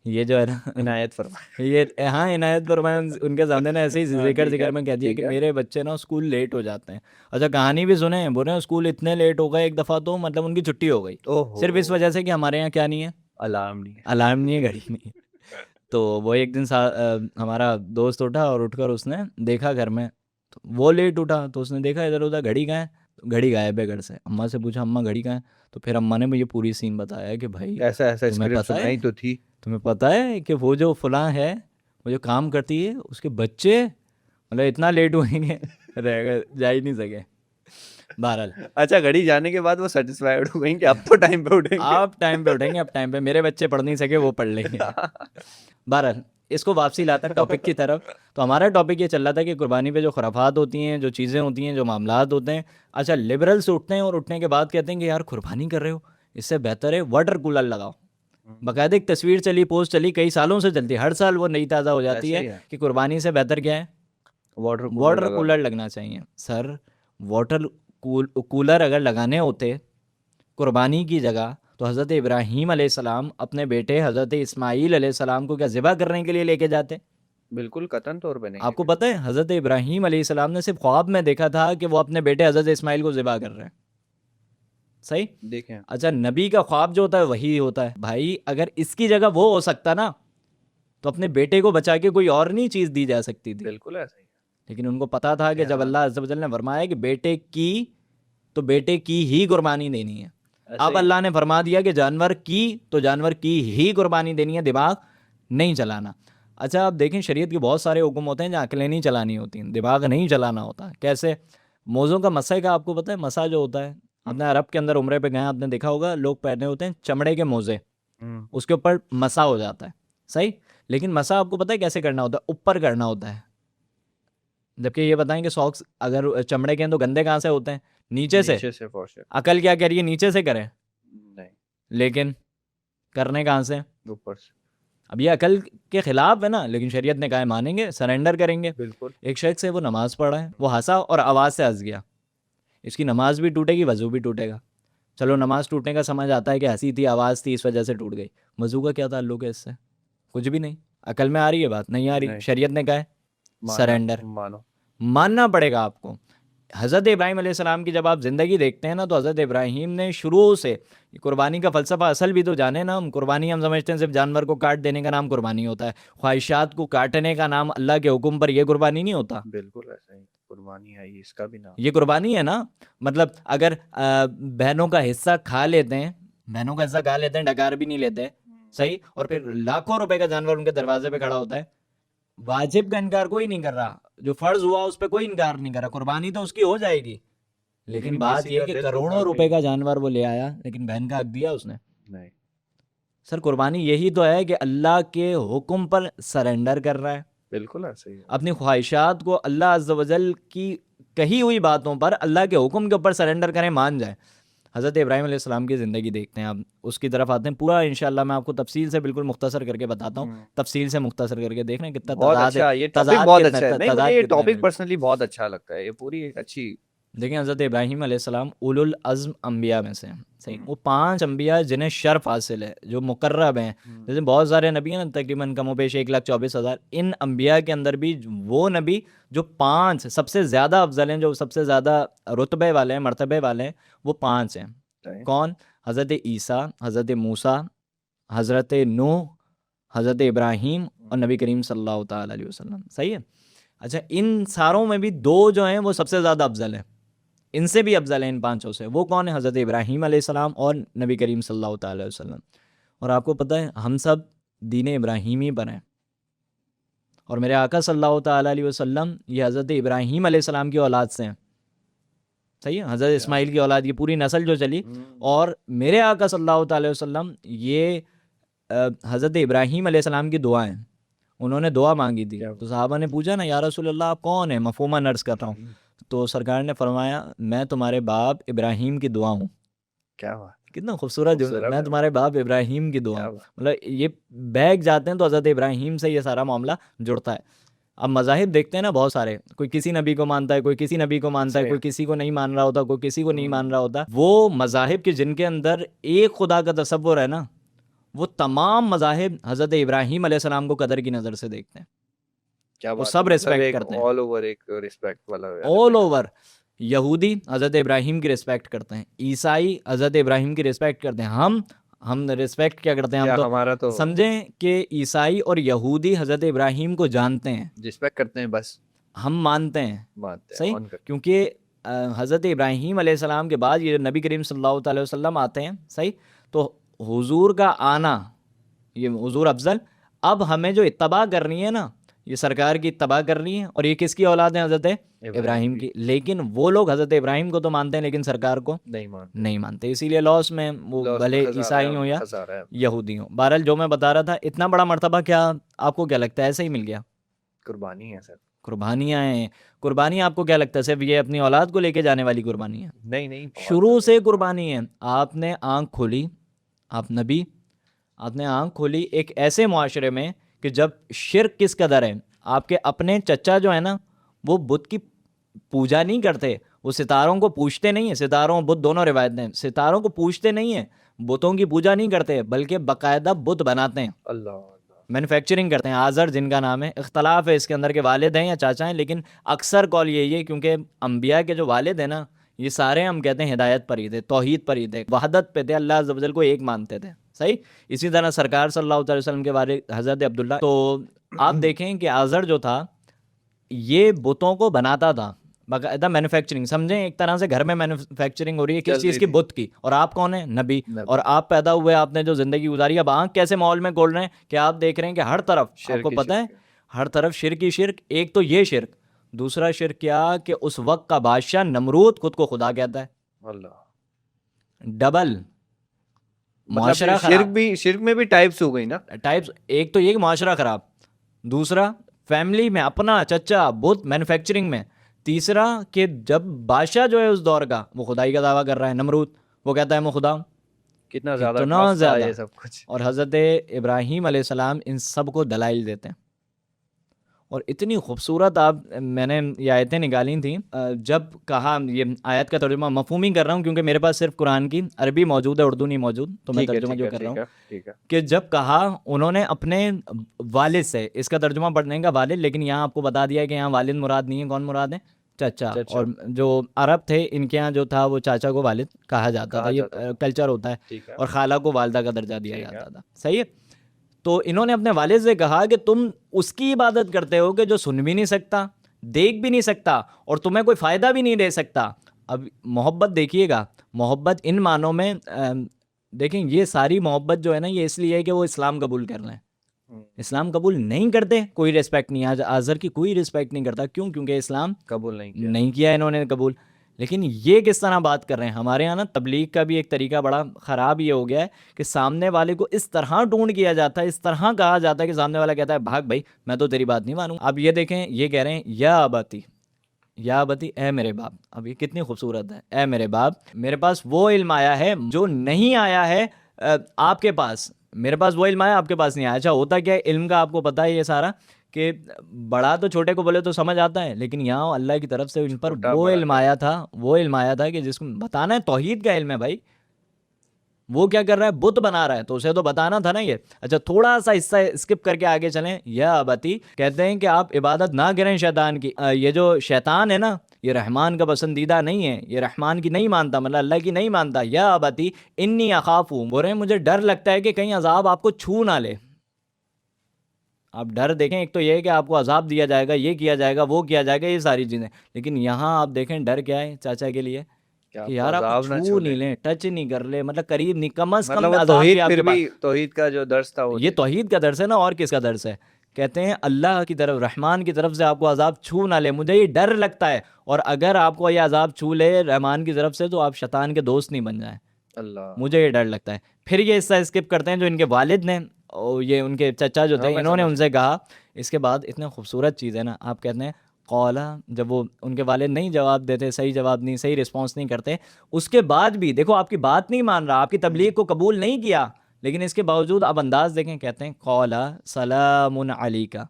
ये जो है ना इनायत फरमा। ये, हाँ इनायत पर मैं उनके सामने ना ऐसे ही हाँ, जिक्र ठीक जिक्र है, में कह दिया ठीक कि है। मेरे बच्चे ना स्कूल लेट हो जाते हैं। अच्छा, कहानी भी सुने, बोल रहे हैं स्कूल इतने लेट हो गए एक दफ़ा, तो मतलब उनकी छुट्टी हो गई ओहो, सिर्फ इस वजह से कि हमारे यहाँ क्या नहीं है, अलार्म नहीं है। अलार्म नहीं है, घड़ी नहीं है। तो वो एक दिन हमारा दोस्त उठा और उठकर उसने देखा घर में, तो वो लेट उठा तो उसने देखा इधर उधर, घड़ी कहाँ है? तो घड़ी गायब है घर से। अम्मा से पूछा, अम्मा घड़ी कहाँ है? तो फिर अम्मा ने मुझे पूरी सीन बताया कि भाई ऐसा ऐसा तुम्हें स्क्रिप्ट पता है, सुनाई तो थी। तुम्हें पता है कि वो जो फलां है, वो जो काम करती है, उसके बच्चे मतलब इतना लेट हुएंगे रह जा ही नहीं सके। बहरहाल, अच्छा, घड़ी जाने के बाद वो सेटिस्फाइड हो गई कि अब तो टाइम पे उठेंगे। आप टाइम पे उठेंगे, अब टाइम पे मेरे बच्चे पढ़ नहीं सके, वो पढ़ लेंगे। बहरहाल, इसको वापसी लाता है टॉपिक की तरफ। तो हमारा टॉपिक ये चल रहा था कि कुर्बानी पे जो खुराफात होती हैं, जो चीज़ें होती हैं, जो मामलात होते हैं। अच्छा, लिबरल्स उठते हैं और उठने के बाद कहते हैं कि यार कुर्बानी कर रहे हो, इससे बेहतर है वाटर कूलर लगाओ। बाकायदा एक तस्वीर चली, पोस्ट चली, कई सालों से चलती है, हर साल वो नई ताज़ा हो जाती ऐसे है ही है, कि कुर्बानी से बेहतर क्या है? वाटर कूलर वाटर लगा कूलर लो। लगना चाहिए। सर, वाटर कूलर अगर लगाने होते कुर्बानी की जगह, तो हज़रत इब्राहीम अलैहिस्सलाम अपने बेटे हज़रत इस्माईल अलैहिस्सलाम को क्या ज़िबा करने के लिए लेके जाते? बिल्कुल कतन तौर पे नहीं। आपको पता है हज़रत इब्राहीम अलैहिस्सलाम ने सिर्फ ख्वाब में देखा था कि वो अपने बेटे हज़रत इस्माईल को ज़िबा कर रहे हैं। सही। देखें, अच्छा, नबी का ख्वाब जो होता है वही होता है भाई। अगर इसकी जगह वो हो सकता ना, तो अपने बेटे को बचा के कोई और नहीं चीज़ दी जा सकती थी। बिल्कुल ऐसा ही लेकिन उनको पता था कि है। जब हाँ, अल्लाह अज़्ज़ व जल ने फरमाया कि बेटे की, तो बेटे की ही कुर्बानी देनी है। ऐसा अब ही है। अल्लाह ने फरमा दिया कि जानवर की, तो जानवर की ही कुर्बानी देनी है, दिमाग नहीं चलाना। अच्छा, आप देखें शरीयत के बहुत सारे हुक्म होते हैं जहाँ अकलें नहीं चलानी होती, दिमाग नहीं चलाना होता। कैसे? मोज़ों का मसा का आपको पता है? मसा जो होता है, अपने अरब के अंदर उम्रे पे गए, आपने देखा होगा लोग पहने होते हैं चमड़े के मोज़े, हम्म, उसके ऊपर मसा हो जाता है। सही। लेकिन मसा आपको पता है कैसे करना होता है? ऊपर करना होता है। जबकि ये बताएं कि सॉक्स अगर चमड़े के हैं तो गंदे कहाँ से होते हैं? नीचे से। नीचे से फॉर श्योर। अकल क्या कह रही है? नीचे से करें, नहीं, लेकिन करने कहाँ से? ऊपर से। अब ये अकल के खिलाफ है ना, लेकिन शरीयत ने कहा है मानेंगे, सरेंडर करेंगे। बिल्कुल। एक शख्स है, वो नमाज पढ़ रहा है, वो हंसा और आवाज़ से हंस गया, इसकी नमाज भी टूटेगी, वज़ू भी टूटेगा। चलो, नमाज टूटने का समझ आता है कि हंसी थी, आवाज़ थी, इस वजह से टूट गई। वज़ू का क्या ताल्लुक है इससे? कुछ भी नहीं। अकल में आ रही है बात? नहीं आ रही। नहीं, शरीयत ने कहा है माना, सरेंडर, मानो। मानना पड़ेगा आपको। हज़रत इब्राहीम अलैहिस्सलाम की जब आप ज़िंदगी देखते हैं ना, तो हज़रत इब्राहीम ने शुरू से कुर्बानी का फ़लसफ़ा असल भी तो जाने ना। हम कुर्बानी हम समझते हैं सिर्फ जानवर को काट देने का नाम कुर्बानी होता है, ख्वाहिशात को काटने का नाम अल्लाह के हुक्म पर, यह कुर्बानी नहीं होता। बिल्कुल ऐसा ही, कुर्बानी है ये, इसका भी नाम। ये कुर्बानी है ना। मतलब अगर बहनों का हिस्सा खा लेते हैं, बहनों का हिस्सा खा लेते हैं, डकार भी नहीं लेते, सही, और फिर लाखों रुपए का जानवर उनके दरवाजे पे खड़ा होता है, वाजिब का इनकार कोई नहीं कर रहा, जो फर्ज हुआ उस पर कोई इनकार नहीं कर रहा, कुर्बानी तो उसकी हो जाएगी। लेकिन बात किसी यह का कि दिल करोड़ों दुखा रुपए नहीं। का जानवर वो ले आया, लेकिन बहन का हक दिया उसने? नहीं, सर, कुर्बानी यही तो है कि अल्लाह के हुक्म पर सरेंडर कर रहा है, बिल्कुल ऐसा ही है। अपनी ख्वाहिशात को अल्लाह अज़्ज़ व जल की कही हुई बातों पर अल्लाह के हुक्म के ऊपर सरेंडर करें, मान जाए। हज़रत इब्राहीम अलैहिस्सलाम की ज़िंदगी देखते हैं, आप उसकी तरफ आते हैं। पूरा इंशाल्लाह मैं आपको तफसील से बिल्कुल मुख्तसर करके बताता हूँ, तफसील से मुख्तसर करके देख रहे हैं कितना बहुत तजाद है, अच्छा, ये टॉपिक तजाद बहुत कितना अच्छा है। नहीं, मुझे तजाद ये कितना है टॉपिक मेरे। पर्सनली बहुत अच्छा लगता है, ये पूरी एक अच्छी देखिए हज़रत इब्राहीम अलैहिस्सलाम उलुल अज़्म अंबिया में से हैं, सही। वो 5 अंबिया जिन्हें शर्फ हासिल है, जो मुकर्रब हैं। जैसे बहुत सारे नबी हैं ना, तकरीबन कमोबेश 1,24,000, इन अंबिया के अंदर भी वो नबी जो 5 सबसे ज़्यादा अफजल हैं, जो सबसे ज़्यादा रुतबे वाले हैं, मर्तबे वाले हैं, वो 5 हैं। सही। कौन? हज़रत ईसा, हज़रत मूसा, हज़रत नूह, हज़रत इब्राहीम और नबी करीम सल्लल्लाहु ताला अलैहि वसल्लम, सही है। अच्छा, इन सारों में भी 2 जो हैं वो सबसे ज़्यादा अफजल हैं, इनसे भी अफजल हैं इन 5 से। वो कौन है? हज़रत इब्राहीम अलैहिस्सलाम और नबी करीम सल्लल्लाहु ताला अलैहि वसल्लम। और आपको पता है हम सब दीन इब्राहीमी पर हैं, और मेरे आका सल्लल्लाहु ताला अलैहि वसल्लम ये हज़रत इब्राहीम अलैहिस्सलाम की औलाद से हैं, सही है। हज़रत इस्माइल की औलाद, ये पूरी नस्ल जो चली। और मेरे आका सल्लल्लाहु ताला अलैहि वसल्लम ये हज़रत इब्राहीम अलैहिस्सलाम की दुआ हैं, उन्होंने दुआ मांगी थी। तो साहबा ने पूछा ना, या रसूल अल्लाह आप कौन है? मफहूमा नर्स कर रहा हूँ। तो सरकार ने फरमाया, मैं तुम्हारे बाप इब्राहीम की दुआ हूँ। क्या बात, कितना खूबसूरत जो, खूबसूरत मैं है। तुम्हारे बाप इब्राहीम की दुआ क्या हूँ। बात। मतलब ये बैग जाते हैं तो हज़रत इब्राहीम से ये सारा मामला जुड़ता है। अब मज़ाहिब देखते हैं ना बहुत सारे, कोई किसी नबी को मानता है, कोई किसी नबी को मानता है, सही। कोई किसी को नहीं मान रहा होता, कोई किसी को नहीं मान रहा होता। वो मज़ाहिब के जिनके अंदर एक खुदा का तसव्वुर है ना, वो तमाम मज़ाहिब हज़रत इब्राहीम अलैहिस्सलाम को कदर की नज़र से देखते हैं, क्या वो बात है, सब मतलब रिस्पेक्ट एक करते हैं। ऑल ओवर एक रिस्पेक्ट वाला ऑल ओवर यहूदी हज़रत इब्राहीम की रिस्पेक्ट करते हैं, ईसाई हज़रत इब्राहीम की रिस्पेक्ट करते हैं। हम रिस्पेक्ट क्या करते हैं? हम क्या तो हमारा तो समझें कि ईसाई और यहूदी हज़रत इब्राहीम को जानते हैं, रिस्पेक्ट करते हैं, बस हम मानते हैं, मानते हैं, सही। ऑन करते क्योंकि हज़रत इब्राहीम अलैहिस्सलाम के बाद ये नबी करीम सल्लल्लाहु अलैहि वसल्लम आते हैं, सही। तो हुजूर का आना, ये हुजूर अफजल। अब हमें जो इत्तबा करनी है ना, ये सरकार की इत्तबा करनी है। और ये किसकी औलाद है? हज़रत इब्राहीम की। लेकिन वो लोग हज़रत इब्राहीम को तो मानते हैं, लेकिन सरकार को नहीं मानते, नहीं मानते, इसीलिए लॉस में वो लॉस में भले खसारा है, ईसाई हों उनका या खसारा है। यहूदी हों। बहरहाल जो मैं बता रहा था, इतना बड़ा मर्तबा क्या आपको क्या लगता है ऐसे ही मिल गया? कुर्बानी है सर। कुर्बानियाँ हैं। कुर्बानी आपको क्या लगता है सिर्फ ये अपनी औलाद को लेके जाने वाली कुर्बानी है? नहीं नहीं, बहुत शुरू सारे। से कुर्बानी है। आपने आँख खोली, आप नबी, आपने आँख खोली एक ऐसे मुआशरे में कि जब शिर्क किस कदर है। आपके अपने चचा जो है ना, वो बुत की पूजा नहीं करते, वो सितारों को पूजते नहीं है। सितारों बुत दोनों रिवायतें हैं, सितारों को पूजते नहीं है, बुतों की पूजा नहीं करते, बल्कि बाकायदा बुत बनाते हैं, अल्लाह अल्लाह। मैन्युफैक्चरिंग करते हैं। आज़र जिनका नाम है, इख्तलाफ है इसके अंदर के वालिद हैं या चाचा हैं, लेकिन अक्सर कॉल यही है, क्योंकि अम्बिया के जो वालिद हैं ना, ये सारे हम कहते हैं हिदायत पर ही थे, तौहीद पर ही थे, वहदत पे थे, अल्लाह अज़्ज़ व जल को एक मानते थे, सही। इसी तरह सरकार सल्लल्लाहु अलैहि वसल्लम के बारे हज़रत अब्दुल्ला। तो आप देखें कि आज़र जो था, ये बुतों को बनाता था, बाकायदा मैन्युफैक्चरिंग, समझें एक तरह से घर में मैन्युफैक्चरिंग हो रही है किस चल चीज़ रही की? थी। बुत की। और आप कौन है? नबी। नबी। और आप पैदा हुए, आपने जो ज़िंदगी गुजारी, अब आँख कैसे माहौल में खोल रहे हैं कि आप देख रहे हैं कि हर तरफ, शिर्क आपको ही पता है, शिर्क है। हर तरफ शिर्क ही शिर्क। एक तो ये शिर्क, दूसरा शिर्क क्या कि उस वक्त का बादशाह नमरूद खुद को खुदा कहता है, अल्लाह। डबल मतलब मुआशरा फिर शिर्क खराब। भी, शिर्क में भी टाइप्स हो गई ना। टाइप्स, एक तो ये कि मुआशरा खराब, दूसरा फैमिली में अपना चचा बुत मैन्युफैक्चरिंग में, तीसरा कि जब बादशाह जो है उस दौर का, वो खुदाई का दावा कर रहा है, नमरूद, वो कहता है मैं खुदा हूँ, कितना ज्यादा इतना टफ था ये ज़्यादा। सब कुछ। और हज़रत इब्राहीम अलैहिस्सलाम इन सब को दलाइल देते हैं। और इतनी खूबसूरत, आप, मैंने ये आयतें निकाली थी, जब कहा, ये आयत का तर्जुमा मफहूमी कर रहा हूँ क्योंकि मेरे पास सिर्फ कुरान की अरबी मौजूद है, उर्दू नहीं मौजूद, तो मैं ठीक है तर्जुमा ठीक जो है कर रहा ठीक हूँ, है ठीक है। कि जब कहा उन्होंने अपने वालिद से, इसका तर्जुमा पढ़ने का वालिद, लेकिन यहाँ आपको बता दिया है कि यहाँ वालिद मुराद नहीं है, कौन मुराद है? चचा। चचा। और जो अरब थे, इनके यहाँ जो था वो चाचा को वालिद कहा जाता था, कहा ये जाता था। कल्चर होता है। ठीक है। और खाला को वालदा का दर्जा दिया ठीक है। जाता था, सही है। तो इन्होंने अपने वालिद से कहा कि तुम उसकी इबादत करते हो कि जो सुन भी नहीं सकता, देख भी नहीं सकता, और तुम्हें कोई फ़ायदा भी नहीं दे सकता। अब मोहब्बत देखिएगा, मोहब्बत इन मानों में देखें, ये सारी मोहब्बत जो है ना, ये इसलिए है कि वो इस्लाम कबूल कर लें। इस्लाम कबूल नहीं करते, कोई रिस्पेक्ट नहीं। आज आज़र की कोई रिस्पेक्ट नहीं करता, क्यों? क्योंकि इस्लाम कबूल नहीं किया। नहीं किया इन्होंने कबूल। लेकिन ये किस तरह बात कर रहे हैं? हमारे यहाँ ना तबलीग का भी एक तरीका बड़ा ख़राब ये हो गया है कि सामने वाले को इस तरह टोन किया जाता है, इस तरह कहा जाता है कि सामने वाला कहता है भाग भाई, मैं तो तेरी बात नहीं मानूंगा। अब ये देखें, ये कह रहे हैं या अबती, या अबती, ए मेरे बाप। अब ये कितनी खूबसूरत है, ए मेरे बाप, मेरे पास वो इल्म आया है जो नहीं आया है आपके पास, मेरे पास वो इल्म आया, आपके पास नहीं आया। अच्छा, होता क्या है इल्म का, आपको पता है ये सारा, कि बड़ा तो छोटे को बोले तो समझ आता है, लेकिन यहाँ अल्लाह की तरफ से इन पर छोटा वो बड़ा इल्म आया था, वो इल्म आया था कि जिसको बताना है, तौहीद का इल्म है भाई। वो क्या कर रहा है, बुत बना रहा है, तो उसे तो बताना था ना ये। अच्छा, थोड़ा सा हिस्सा स्किप करके आगे चलें। यह अबती कहते हैं कि आप इबादत ना करें शैतान की। ये जो शैतान है ना, ये रहमान का पसंदीदा नहीं है, ये रहमान की नहीं मानता, मतलब अल्लाह की नहीं मानता। यह अबती इन्नी अखाफू, बोल रहे हैं मुझे डर लगता है कि कहीं अजाब आपको छू ना ले। आप डर देखें, एक तो ये है कि आपको अजाब दिया जाएगा, ये किया जाएगा, वो किया जाएगा, ये सारी चीज़ें। लेकिन यहाँ आप देखें डर क्या है चाचा के लिए, कि कि आपको यार आपको अजाब ना छू नहीं छोले। लें, टच नहीं कर ले, मतलब करीब नहीं, कम अज कम मतलब वो अजाब भी तौहीद आपके फिर पास। भी तौहीद का जो दर्स था वो ये दे। तौहीद का दर्स है ना, और किसका दर्स है? कहते हैं अल्लाह की तरफ, रहमान की तरफ से आपको अजाब छू ना ले, मुझे ये डर लगता है। और अगर आपको ये अजाब छू ले रहमान की तरफ से, तो आप शैतान के दोस्त नहीं बन जाए, अल्लाह। मुझे ये डर लगता है। फिर ये हिस्सा स्किप करते हैं जो इनके वालिद ने, और ये उनके चचा जो हाँ थे, मैं इन्होंने समझ उनसे कहा। इसके बाद इतने खूबसूरत चीज़ है ना, आप कहते हैं कौला, जब वो उनके वालिद नहीं जवाब देते, सही जवाब नहीं, सही रिस्पॉन्स नहीं करते, उसके बाद भी देखो आपकी बात नहीं मान रहा, आपकी तबलीग को कबूल नहीं किया, लेकिन इसके बावजूद आप अंदाज देखें, कहते हैं कौला सलामुन अलैका,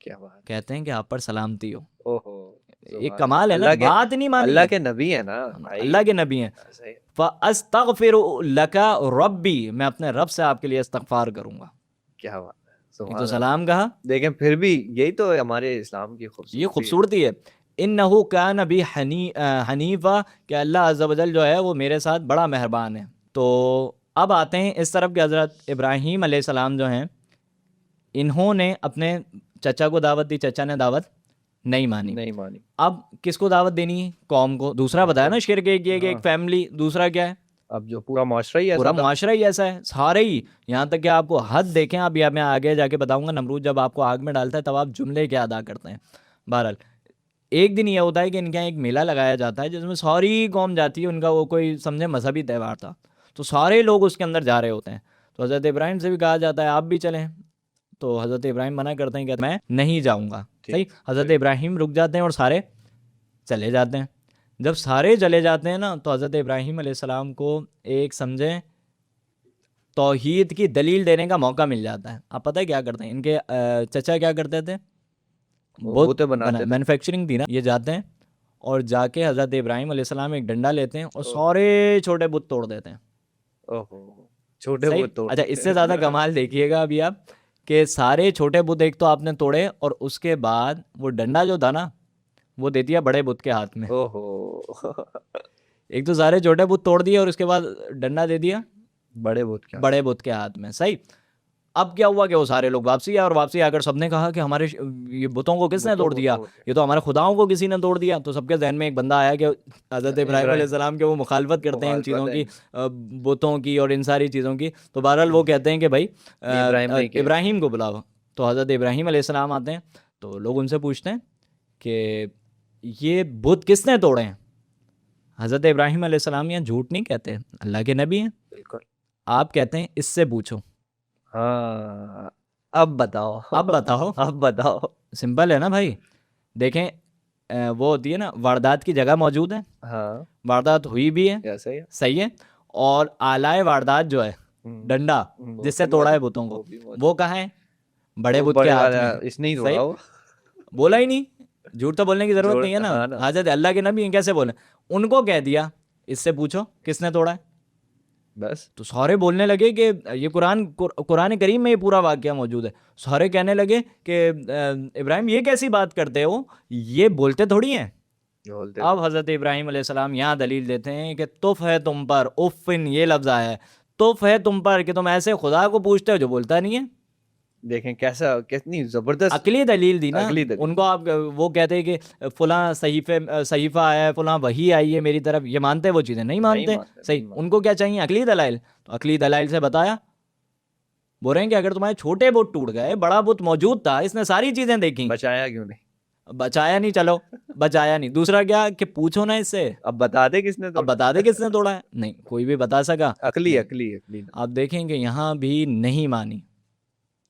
क्या बात। कहते हैं कि आप पर सलामती हो। ओहो। एक सुभान कमाल है ना, बात नहीं मानी अल्लाह है। के नबी है ना भाई। अल्लाह के नबी हैं। सही। फ़अस्तग़फ़िरु लका रब्बी, मैं अपने रब से आपके लिए इस्तग़फ़ार करूंगा। क्या बात है। ये तो सुभान अल्लाह। सलाम कहा, देखें फिर भी यही तो है हमारे इस्लाम की ये खूबसूरती है। खूबसूरती है। इन्नहु कान बी हनीफ़ा, कि अल्लाह अज़्ज़ा वजल जो है वो मेरे साथ बड़ा मेहरबान है। तो अब आते हैं इस तरफ के, हज़रत इब्राहीम अलैहिस्सलाम जो हैं, इन्होंने अपने चचा को दावत दी, चचा ने दावत नहीं मानी। नहीं मानी। अब किसको दावत देनी है? कौम को। दूसरा बताया ना शिर्क, एक ये कि एक हाँ। फैमिली, दूसरा क्या है, अब जो पूरा माशरा ही ऐसा पूरा था। मुआशरा ही ऐसा है, सारे ही। यहाँ तक कि आपको हद देखें, अब या मैं आगे जाके बताऊंगा, नमरूद जब आपको आग में डालता है तब आप जुमले क्या अदा करते हैं। बहरहाल, एक दिन ये होता है कि इनके यहाँ एक मेला लगाया जाता है जिसमें सारी कौम जाती है, उनका वो कोई समझे मजहबी त्यौहार था, तो सारे लोग उसके अंदर जा रहे होते हैं। तो हज़रत इब्राहिम से भी कहा जाता है आप भी चलें, तो हज़रत इब्राहिम मना करते हैं, कहते हैं मैं नहीं जाऊँगा। सही, ठीक। हज़रत इब्राहिम रुक जाते हैं और सारे चले जाते हैं। जब सारे चले जाते हैं ना, तो हज़रत इब्राहीम अलैहिस्सलाम को एक समझें तौहीद की दलील देने का मौका मिल जाता है। आप पता है क्या करते हैं इनके चचा क्या करते थे, वो बुत बूते बनाते थे। मैन्युफैक्चरिंग थी ना, ये जाते हैं और जाके हज़रत इब्राहीम अलैहिस्सलाम एक डंडा लेते हैं और ओह। सारे छोटे बुत तोड़ देते हैं। ओहो। छोटे सही। वो तोड़ अच्छा, देते इससे ज़्यादा कमाल देखिएगा अभी आप, कि सारे छोटे बुत एक तो आपने तोड़े, और उसके बाद वो डंडा जो था ना, वो दे दिया बड़े बुत के हाथ में। ओहो। एक तो सारे छोटे बुत तोड़ दिए और उसके बाद डंडा दे दिया बड़े भूत क्या। बड़े बुत के हाथ में। सही। अब क्या हुआ कि वो सारे लोग वापसी आए, और वापसी आकर सबने कहा कि हमारे ये बुतों को किसने बुतों तोड़ को दिया, तोड़ दिया। ये तो हमारे खुदाओं को किसी ने तोड़ दिया। तो सबके जहन में एक बंदा आया कि हज़रत इब्राहिम इब्राहिम अलैहिस्सलाम के वो मुखालफत करते हैं इन चीज़ों मुखालफत है। की, बुतों की और इन सारी चीज़ों की। तो बहरहाल वो कहते हैं कि भाई इब्राहिम नहीं किया। इब्राहिम को बुलाओ। तो हज़रत इब्राहिम अलैहिस्सलाम आते हैं, तो लोग उनसे पूछते हैं कि ये बुत किसने तोड़े हैं। हज़रत इब्राहिम अलैहिस्सलाम यहाँ झूठ नहीं कहते, अल्लाह के नबी हैं। बिल्कुल। आप कहते हैं इससे पूछो। हाँ। अब बताओ। अब बताओ। अब बताओ। सिंपल है ना भाई। देखें, वो होती है ना, वारदात की जगह मौजूद है, हाँ। वारदात हुई भी है, ऐसा ही है। सही है, और आलाए वारदात जो है, डंडा वो जिससे भी तोड़ा है मौजूद। बुतों वो को, भी मौजूद। वो कहाँ है? बड़े वो बुत के बड़े हाथ वाला में है। इसने ही सही। तोड़ा वो। बोला ही नहीं, झूठ तो बोलने की जरूरत जोड़ नहीं है ना, हाँ ना। हज़रत अल्लाह के नबी हैं, कैसे बोले। उनको कह दिया इससे पूछो किसने तोड़ा है। बस। तो सारे बोलने लगे कि ये कुरान करीम में ये पूरा वाक़या मौजूद है। सारे कहने लगे कि इब्राहिम ये कैसी बात करते हो, ये बोलते थोड़ी हैं। बोलते अब थे। हज़रत इब्राहिम अलैहिस्सलाम यहाँ दलील देते हैं कि तुफ है तुम पर, उफ़िन ये लफ्ज़ आया है, तुफ है तुम पर, कि तुम ऐसे खुदा को पूछते हो जो बोलता नहीं है। देखें कैसा कितनी जबरदस्त अकली दलील दी ना अगली दलील। उनको। आप वो कहते हैं कि फलां सहीफ़ा आया है, फलां वही आई है मेरी तरफ, ये मानते हैं, वो चीज़ें नहीं नहीं मानते। मानते, सही। नहीं मानते। उनको क्या चाहिए? अकली दलाइल। तो अकली दलाइल से बताया, बोल रहे हैं कि अगर तुम्हारे छोटे बुत टूट गए, बड़ा बुत मौजूद था, इसने सारी चीज़ें देखी, बचाया क्यों नहीं। बचाया नहीं, चलो बचाया नहीं। दूसरा क्या कि पूछो ना इससे, अब बता दे किसने अब तोड़ा। बता दे किसने तोड़ा है। नहीं, कोई भी बता सका? अकली नहीं। अकली अकली। आप देखेंगे यहाँ भी नहीं मानी,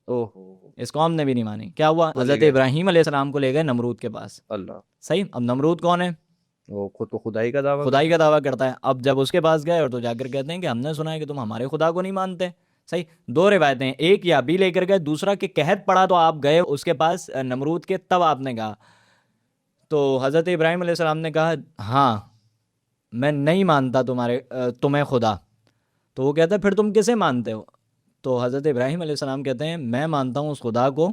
ओहो। इस कौम ने भी नहीं मानी। क्या हुआ? को ले हज़रत गए। इब्राहीम अलैहिस्सलाम को ले गए नमरूद के पास। अल्लाह। सही। अब नमरूद कौन है? वो खुद को खुदाई का दावा खुदाई का दावा करता है। अब जब उसके पास गए और तो जाकर कहते हैं कि हमने सुना है कि तुम हमारे खुदा को नहीं मानते। सही, दो रिवायतें हैं, एक या अभी लेकर गए, दूसरा कि कहत पड़ा तो आप गए उसके पास नमरूद के, तब आपने कहा। तो हज़रत इब्राहिम अलैहिस्सलाम ने कहा हाँ मैं नहीं मानता तुम्हें खुदा। तो वो कहता है फिर तुम किसे मानते हो? तो हज़रत इब्राहिम अलैहिस्सलाम कहते हैं मैं मानता हूँ उस खुदा को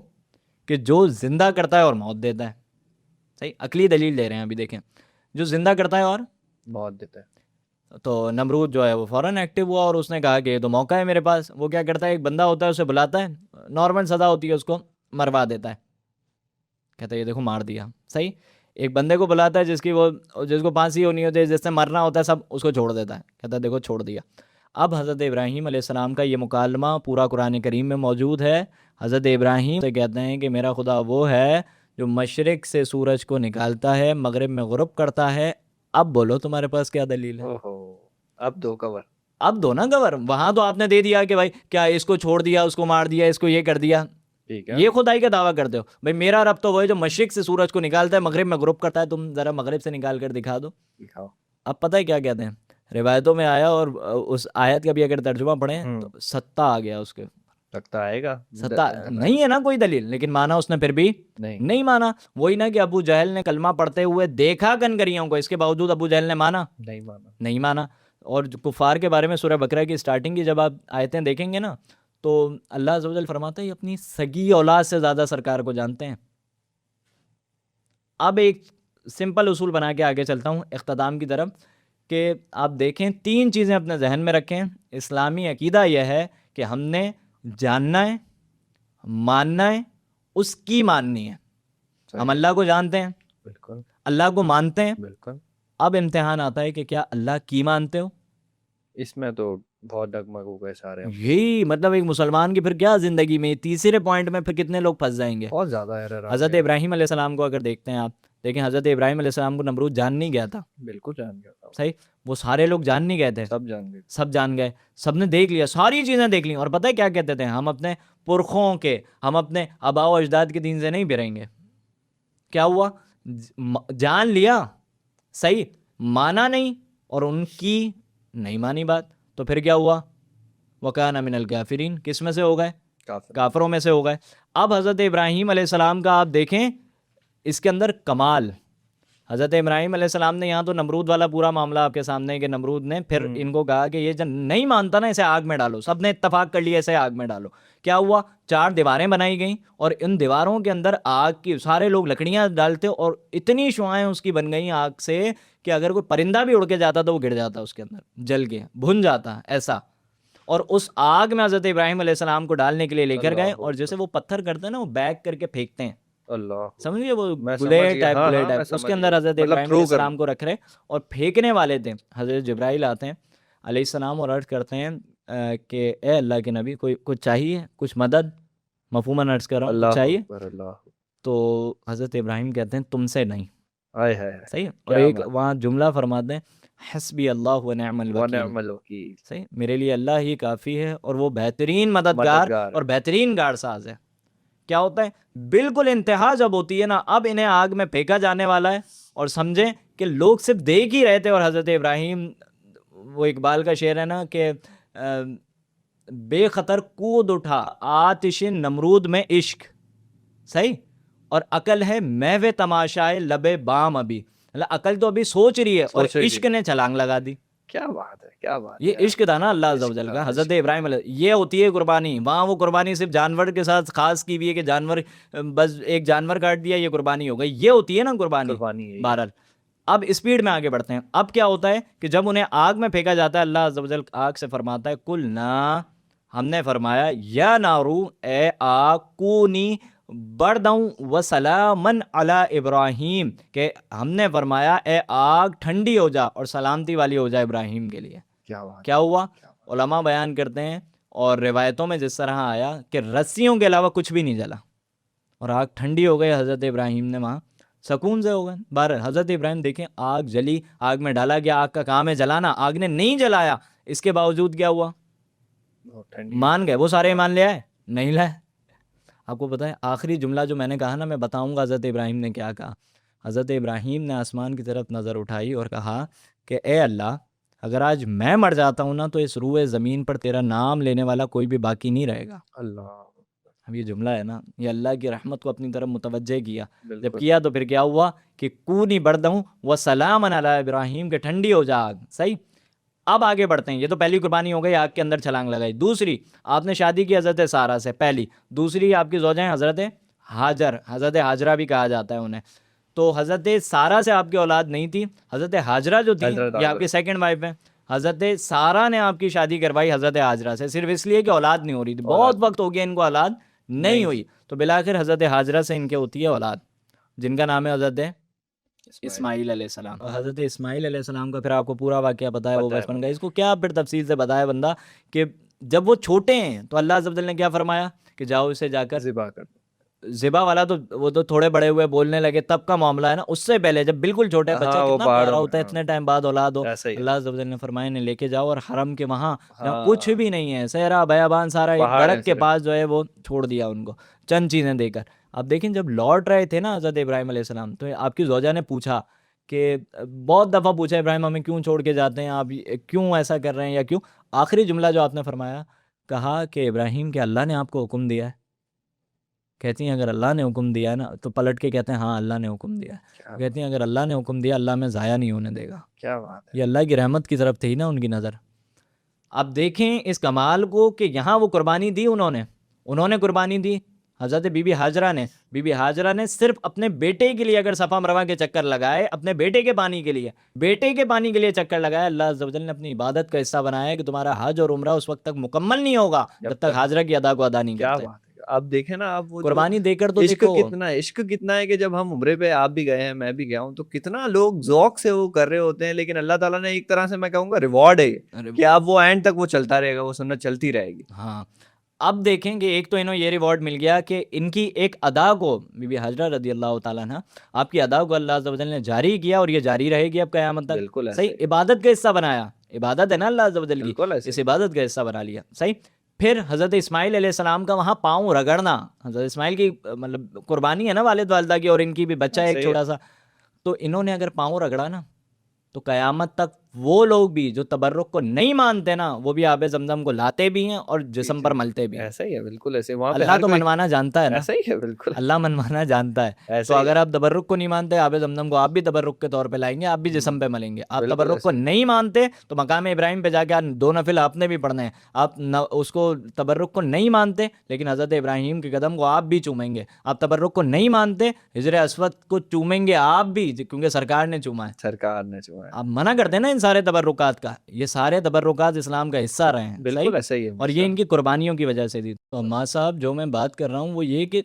कि जो ज़िंदा करता है और मौत देता है। सही, अकली दलील दे रहे हैं अभी, देखें, जो ज़िंदा करता है और बहुत देता है। तो नमरूद जो है वो फ़ौरन एक्टिव हुआ और उसने कहा कि ये तो मौका है मेरे पास। वो क्या करता है, एक बंदा होता है उसे बुलाता है, नॉर्मल सज़ा होती है, उसको मरवा देता है, कहता है ये देखो मार दिया। सही, एक बंदे को बुलाता है जिसको फांसी होनी होती है, जिससे मरना होता है, सब उसको छोड़ देता है, कहता है देखो छोड़ दिया। अब हज़रत इब्राहीम अलैहिस्सलाम का ये मुकालमा पूरा कुरान करीम में मौजूद है। हज़रत इब्राहीम से कहते हैं कि मेरा खुदा वो है जो मशरिक़ से सूरज को निकालता है, मगरिब में गुरूब करता है। अब बोलो तुम्हारे पास क्या दलील है? ओहो, अब दो कवर। अब दो ना गवर, वहां तो आपने दे दिया कि भाई क्या इसको छोड़ दिया, उसको मार दिया, इसको ये कर दिया, ठीक है। ये खुदाई का दावा करते हो। भाई मेरा रब तो वो है जो मशरिक से सूरज को निकालता है, मगरिब में ग्रुप करता है। तुम जरा मगरिब से निकाल कर दिखा दो। दिखाओ। अब पता है क्या कहते हैं, रिवायतों में आया, और उस आयत का भी अगर तर्जुमा पढ़ें तो सत्ता आ गया उसके, लगता आएगा। सत्ता नहीं है ना कोई दलील, लेकिन माना उसने फिर भी नहीं माना। वही ना कि अबू जहल ने कलमा पढ़ते हुए देखा कनकरियों को, इसके बावजूद अबू जहल ने माना नहीं माना। और कुफार के बारे में सूरह बकरा की स्टार्टिंग की जब आप आयतें देखेंगे ना, तो अल्लाह अज़्ज़ा वजल फरमाता है अपनी सगी औलाद से ज़्यादा सरकार को जानते हैं। अब एक सिंपल उसूल बना के आगे चलता हूँ इख्तिताम की तरफ, कि आप देखें, तीन चीज़ें अपने जहन में रखें। इस्लामी अकीदा यह है कि हमने जानना है, मानना है, उसकी माननी है। हम अल्लाह को जानते हैं, बिल्कुल, अल्लाह को मानते हैं, बिल्कुल। अब इम्तिहान आता है कि क्या अल्लाह की मानते हो। इसमें तो बहुत डगमग हो गए सारे। यही मतलब एक मुसलमान की फिर क्या ज़िंदगी में तीसरे पॉइंट में फिर कितने लोग फंस जाएंगे। बहुत ज़्यादा एरर आ हज़रत गया। इब्राहीम अलैहिस्सलाम को अगर देखते हैं आप, देखें हज़रत इब्राहीम अलैहिस्सलाम को नमरूद जान नहीं गया था। बिल्कुल जान गया था। सही, वो सारे लोग जान नहीं गए थे, सब जान गए। सब जान गए, सबने देख लिया, सारी चीज़ें देख ली। और पता है क्या कहते थे, हम अपने पुरखों के, हम अपने आबाओ अजदाद के दीन से नहीं बिरेंगे। क्या हुआ, जान लिया, सही, माना नहीं, और उनकी नहीं मानी बात, तो फिर क्या हुआ, वकाना मिनल काफिरीन, किस में से हो गए, काफिरों में से हो गए। अब हज़रत इब्राहीम अलैहिस्सलाम का आप देखें इसके अंदर कमाल। हज़रत इब्राहीम अलैहिस्सलाम ने यहाँ तो नमरूद वाला पूरा मामला आपके सामने है कि नमरूद ने फिर इनको कहा कि ये जब नहीं मानता ना, इसे आग में डालो। सब ने इत्तफाक कर लिया इसे आग में डालो। क्या हुआ, 4 दीवारें बनाई गई और इन दीवारों के अंदर आग की, सारे लोग लकड़ियाँ डालते और इतनी शुआएं उसकी बन गई आग से कि अगर कोई परिंदा भी उड़ के जाता तो वो गिर जाता उसके अंदर, जल के भुन जाता ऐसा। और उस आग में हज़रत इब्राहीम अलैहिस्सलाम को डालने के लिए लेकर गए, और जैसे वो पत्थर करते हैं ना, वो बैग करके फेंकते हैं, अल्लाह, समझिए वो मैं समझ बुलेट गया। टाइप, हाँ, बुलेट हाँ, मैं टाइप, समझ उसके अंदर गया। हज़रत मतलब इब्राहीम थ्रो अलैहिस्सलाम को रख रहे, और फेंकने वाले थे हज़रत जिब्राइल आते हैं अलैहिस्सलाम और अर्ज़ करते हैं कि ए अल्लाह के नबी, कोई कुछ चाहिए, कुछ मदद, मफहूमन अर्ज़ कर रहा हूँ, कुछ चाहिए। अल्लाह। तो हज़रत इब्राहीम कहते हैं तुमसे नहीं। हाय हाय। सही, और क्या एक बात। वहाँ जुमला फरमाते हैं, हस्बी अल्लाह व निअमल व वकील। निअमल वकील। सही, मेरे लिए अल्लाह ही काफ़ी है और वो बेहतरीन मददगार और बेहतरीन कारसाज है। क्या होता है, बिल्कुल इंतहा जब होती है ना, अब इन्हें आग में फेंका जाने वाला है, और समझें कि लोग सिर्फ देख ही रहे थे, और हज़रत इब्राहीम, वो इकबाल का शेर है ना कि बेखतर कूद उठा आतिश नमरूद में इश्क। सही, और अकल है महवे तमाशाए लबे बाम, अभी मतलब अकल तो अभी सोच रही है और इश्क ने छलांग लगा दी। क्या बात है, क्या बात ये है। इश्क था ना अल्लाह अज़्ज़ा वजल का। हज़रत इब्राहीम ये होती है कुर्बानी। वहाँ वो कुर्बानी सिर्फ जानवर के साथ खास की हुई है कि जानवर, बस एक जानवर काट दिया ये कुर्बानी हो गई, ये होती है ना कुर्बानी। बहरहाल अब स्पीड में आगे बढ़ते हैं। अब क्या होता है कि जब उन्हें आग में फेंका जाता है, अल्लाह अज़्ज़ा वजल आग से फरमाता है, कुल ना, हमने फरमाया, या नारू, ए आग, कूनी बरदऊं व सलामन अला इब्राहीम, के हमने फरमाया ए आग ठंडी हो जा और सलामती वाली हो जा इब्राहीम के लिए। क्या हुआ, उलमा बयान करते हैं और रिवायतों में जिस तरह आया कि रस्सियों के अलावा कुछ भी नहीं जला और आग ठंडी हो गई। हज़रत इब्राहीम ने वहाँ सुकून से हो गए। बार हज़रत इब्राहीम देखें, आग जली, आग में डाला गया, आग का काम है जलाना, आग ने नहीं जलाया, इसके बावजूद क्या हुआ, मान गए। वो सारे मान ले आए, नहीं लाए। आपको पता है आखिरी जुमला जो मैंने कहा ना, मैं बताऊंगा हज़रत इब्राहीम ने क्या कहा। हज़रत इब्राहीम ने आसमान की तरफ नज़र उठाई और कहा कि ए अल्लाह, अगर आज मैं मर जाता हूँ ना तो इस रूए ज़मीन पर तेरा नाम लेने वाला कोई भी बाकी नहीं रहेगा। अल्लाह, अब ये जुमला है ना, ये अल्लाह की रहमत को अपनी तरफ मुतवज्जे किया। जब बिल्कुल। किया तो फिर क्या हुआ कि कूनी बरदहूँ व सलामन अला इब्राहिम, के ठंडी हो जा आग। सही, अब आगे बढ़ते हैं। ये तो पहली कुर्बानी हो गई, आग के अंदर छलांग लगाई। दूसरी, आपने शादी की हज़रत सारा से, पहली। दूसरी आपकी ज़ौजाएं हज़रत हाजर, हज़रत हाजरा भी कहा जाता है उन्हें। तो हज़रत सारा से आपकी औलाद नहीं थी। हज़रत हाजरा जो थी हजरत ये हाजरा। आपकी सेकंड वाइफ है। हज़रत सारा ने आपकी शादी करवाई हज़रत हाजरा से, सिर्फ इसलिए कि औलाद नहीं हो रही थी। बहुत औलाद वक्त हो गया इनको औलाद नहीं नहीं हुई, तो बिलाखिर हज़रत हाजरा से इनके होती है औलाद, जिनका नाम है हज़रत इस्माइल। इस्माइल अलैहिस्सलाम। और हज़रत इस्माइल अलैहिस्सलाम का फिर आपको पूरा वाक़या पता है, वो पता है, बचपन का। इसको क्या फिर तफसील से बताया बंदा कि जब वो छोटे हैं तो अल्लाह अज़्ज़ा वजल ने क्या फरमाया कि जाओ इसे जाकर ज़िबा कर। ज़िबा वाला तो वो तो थोड़े बड़े हुए बोलने लगे तब का मामला है ना। उससे पहले जब बिल्कुल छोटे हैं, बच्चा हाँ, वो कितना प्यारा पहाड़ों में, होता है, हाँ, इतने टाइम बाद औलाद हो। ऐसा ही है। अल्लाह अज़्ज़ा वजल ने फरमाया ने लेके जाओ और हरम के वहाँ जहाँ कुछ हाँ, भी नहीं है, सहरा बयाबान सारा, एक पहाड़ है दरख्त के सिर्फ। पास जो है वो छोड़ दिया उनको चंद चीज़ें देकर। अब देखें जब लौट रहे थे ना हज़रत इब्राहिम अलैहिस्सलाम, तो आपकी ज़ौजा ने पूछा कि बहुत दफ़ा पूछा, इब्राहिम हमें क्यों छोड़ के जाते हैं आप, क्यों ऐसा कर रहे हैं, या क्यों। आखिरी जुमला जो आपने फरमाया, कहा कि इब्राहिम के अल्लाह ने आपको हुक्म दिया है। कहती हैं अगर अल्लाह ने हुक्म दिया है ना, तो पलट के कहते हैं हाँ अल्लाह ने हुक्म दिया है। क्या कहती हैं अगर अल्लाह ने हुक्म दिया, अल्लाह में ज़ाया नहीं होने देगा। क्या बात है। ये अल्लाह की रहमत की तरफ थी ना उनकी नज़र। अब देखें इस कमाल को कि यहाँ वो कुर्बानी दी उन्होंने कुर्बानी दी हज़रत बीबी हाजरा ने। बीबी हाजरा ने सिर्फ अपने बेटे के लिए अगर सफ़ा मरवा के चक्कर लगाए, अपने बेटे के पानी के लिए, चक्कर लगाए, अल्लाह अज़्ज़ा वजल ने अपनी इबादत का हिस्सा बनाया है कि तुम्हारा हज और उम्रा उस वक्त तक मुकम्मल नहीं होगा जब जब तक तक हाजरा की अदा को अदा नहीं क्या करते। बात है। अब देखें ना, आप वो जो कुर्बानी देकर तो इश्क देखो। इश्क कितना है कि जब हम उम्रे पे आप भी गए हैं, मैं भी गया हूँ, तो कितना लोग ज़ौक से वो कर रहे होते हैं, लेकिन अल्लाह ताला ने एक तरह से मैं कहूँगा रिवॉर्ड है ये, अरे कि अब वो एंड तक वो चलता रहेगा, वो सुन्नत चलती रहेगी। हाँ, अब देखें कि एक तो इन्हें ये रिवॉर्ड मिल गया कि इनकी एक अदा को, बीबी हाजरा रदी अल्लाह ताला अन्हा, आपकी अदा को अल्लाह अज़्ज़ा वजल ने जारी किया और ये जारी रहेगी अब क़यामत तक। बिल्कुल सही, ऐसे ही। इबादत का हिस्सा बनाया। इबादत है ना अल्लाह अज़्ज़ा वजल की, बिल्कुल ऐसे इस ही। इबादत का हिस्सा बना लिया। सही, फिर हज़रत इस्माइल अलैहिस्सलाम का वहाँ पाँव रगड़ना, हज़रत इस्माइल की मतलब कुर्बानी है ना वालिद वालिदा की, और इनकी भी बच्चा है एक ऐसे ही है। छोटा सा। तो इन्होंने अगर पाँव रगड़ा ना, तो क़यामत तक वो लोग भी जो तबर्रुक को नहीं मानते ना, वो भी आबे ज़मज़म को लाते भी हैं और जिस्म पीछे पर मलते भी हैं। ऐसा ही है, बिल्कुल ऐसे वहाँ पे अल्लाह हर तो कोई मनवाना जानता है ना, ऐसा ही है, बिल्कुल अल्लाह मनवाना जानता है। तो ऐसा ही है। अगर आप तबर्रुक को नहीं मानते, आबे ज़मज़म को आप भी तबर्रुक के तौर पे लाएंगे, आप भी जिस्म पे मलेंगे। आप बिल्कुल तबर्रुक को ऐसे ही। नहीं मानते तो मकाम इब्राहिम पे जाके आप 2 नफिल आपने भी पढ़ने हैं। आप न, उसको तबर्रुक को नहीं मानते, लेकिन हज़रत इब्राहिम के कदम को आप भी चूमेंगे। आप तबर्रुक को नहीं मानते, हिजर अस्वद को चूमेंगे आप भी, क्योंकि सरकार ने चूमा है। सरकार ने जो है आप मना करते हैं ना इन सारे तबर्रुकात का, ये सारे तबर्रुकात इस्लाम का हिस्सा रहे हैं। सही, बिल्कुल ऐसा ही है और ये इनकी कुर्बानियों की वजह से थी। तो अम्मा साहब जो मैं बात कर रहा हूँ वो ये कि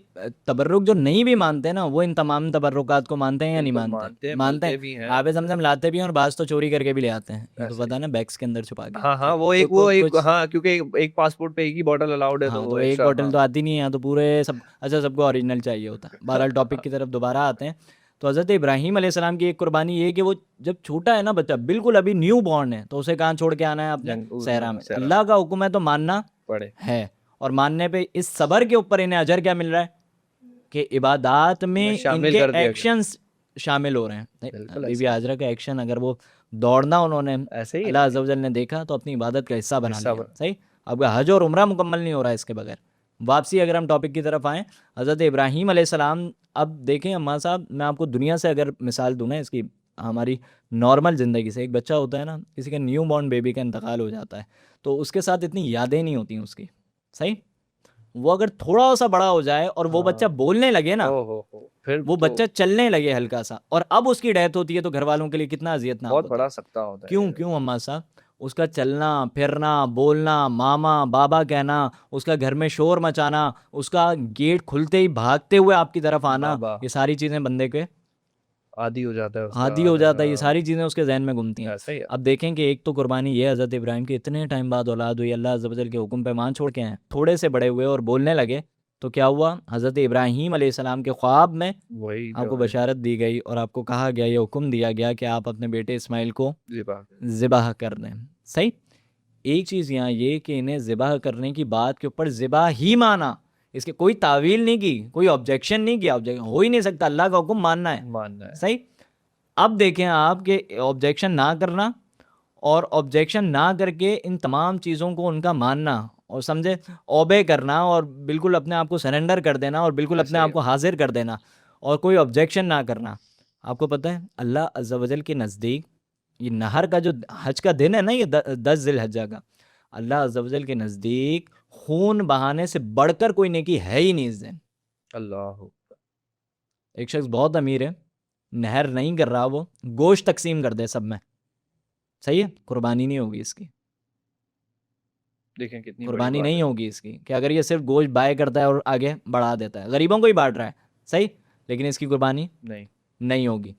तबर्रुक जो नहीं भी मानते ना, वो इन तमाम तबर्रुकात को मानते हैं या नहीं बिल्कुल मानते? मानते हैं, मानते मिलते हैं। भी हैं। आबे ज़मज़म लाते भी हैं और बाज़ तो चोरी करके भी ले आते हैं। ये तो ऐसे ही। पता है ना, बैग्स के अंदर छुपा के। हाँ, हाँ, कुछ हाँ, क्योंकि एक पासपोर्ट पे एक ही बॉटल अलाउड है, तो हाँ, वो तो एक एक्स्ट्रा, बॉटल हाँ। तो आती नहीं है यहाँ तो पूरे सब। अच्छा, सबको ओरिजिनल चाहिए होता है। बहरहाल टॉपिक की तरफ दोबारा आते हैं। तो हज़रत इब्राहीम अलैहिस्सलाम की एक कुर्बानी ये है कि वो जब छोटा है ना बच्चा, बिल्कुल अभी न्यू बॉर्न है, तो उसे कहाँ छोड़ के आना है आपने? सहरा में। सहरा अल्लाह का हुक्म है तो मानना पड़े। है, और मानने पे इस सबर के ऊपर इन्हें अजर क्या मिल रहा है कि इबादात में शामिल इनके कर दिया गया। एक्शंस शामिल हो रहे हैं। बिल्कुल बीबी ऐसे ही। हाजरा का एक्शन, अगर वो दौड़ना उन्होंने ऐसे ही है। अल्लाह अज़्ज़ा वजल ने देखा तो अपनी इबादत का हिस्सा बना हिस्सा लिया। बना। सही, अब हज और उम्रा मुकम्मल नहीं हो रहा है इसके बगैर। वापसी अगर हम टॉपिक की तरफ आएँ, हज़रत इब्राहीम अलैहिस्सलाम, अब देखें अम्मा साहब, मैं आपको दुनिया से अगर मिसाल दूँ ना इसकी, हमारी नॉर्मल ज़िंदगी से, एक बच्चा होता है ना, किसी का न्यू बॉर्न बेबी का इंतकाल हो जाता है, तो उसके साथ इतनी यादें नहीं होती उसकी। सही, वो अगर थोड़ा सा बड़ा हो जाए और वो बच्चा हाँ। बोलने लगे ना, हो फिर वो तो बच्चा चलने लगे हल्का सा, और अब उसकी डेथ होती है, तो घर वालों के लिए कितना अजियतनाक बहुत होता है। बड़ा सकता होता है क्यों ये। क्यों अम्मा साहब? उसका चलना फिरना, बोलना, मामा बाबा कहना, उसका घर में शोर मचाना, उसका गेट खुलते ही भागते हुए आपकी तरफ आना, बाबा ये सारी चीज़ें बंदे के आदी हो जाता है उसका। आदी हो जाता है। ये सारी चीज़ें उसके जहन में घूमती हैं। ऐसा ही है। अब देखें कि एक तो कुर्बानी ये हज़रत इब्राहिम की, इतने टाइम बाद औलाद हुई, अल्लाह अज़्ज़ा वजल के हुक्म पे मान छोड़ के हैं, थोड़े से बड़े हुए और बोलने लगे, तो क्या हुआ? हज़रत इब्राहीम अलैहिस्सलाम के ख्वाब में वही जो आपको है बशारत दी गई और आपको कहा गया, ये हुक्म दिया गया कि आप अपने बेटे इस्माइल को ज़िबा। ज़िबाह कर दें। सही, एक चीज़ यहाँ ये कि इन्हें ज़िबाह करने की बात के ऊपर ज़िबाह ही माना, इसके कोई तावील नहीं की, कोई ऑब्जेक्शन नहीं किया। ऑब्जेक्शन हो ही नहीं सकता, अल्लाह का हुक्म मानना है। मानना है। सही, अब देखें आप कि ऑब्जेक्शन ना करना और ऑब्जेक्शन ना करके इन तमाम चीज़ों को उनका मानना और समझे ओबे करना और बिल्कुल अपने आप को सरेंडर कर देना और बिल्कुल अपने आप को हाजिर कर देना और कोई ऑब्जेक्शन ना करना। आपको पता है अल्लाह अज़्ज़ा वजल के नज़दीक ये नहर का जो हज का दिन है ना, ये 10 ज़िलहज्जा का, अल्लाह अज़्ज़ा वजल के नज़दीक खून बहाने से बढ़कर कोई नेकी है ही नहीं इस दिन। अल्लाह। एक शख्स बहुत अमीर है, नहर नहीं कर रहा, वो गोश्त तकसीम कर दे सब में, सही है, कुर्बानी नहीं होगी इसकी, देखें कितनी बड़ी कुर्बानी बात नहीं है। होगी इसकी कि अगर ये सिर्फ गोश्त बाय करता है और आगे बढ़ा देता है, गरीबों को ही बांट रहा है, सही, लेकिन इसकी कुर्बानी नहीं। नहीं होगी।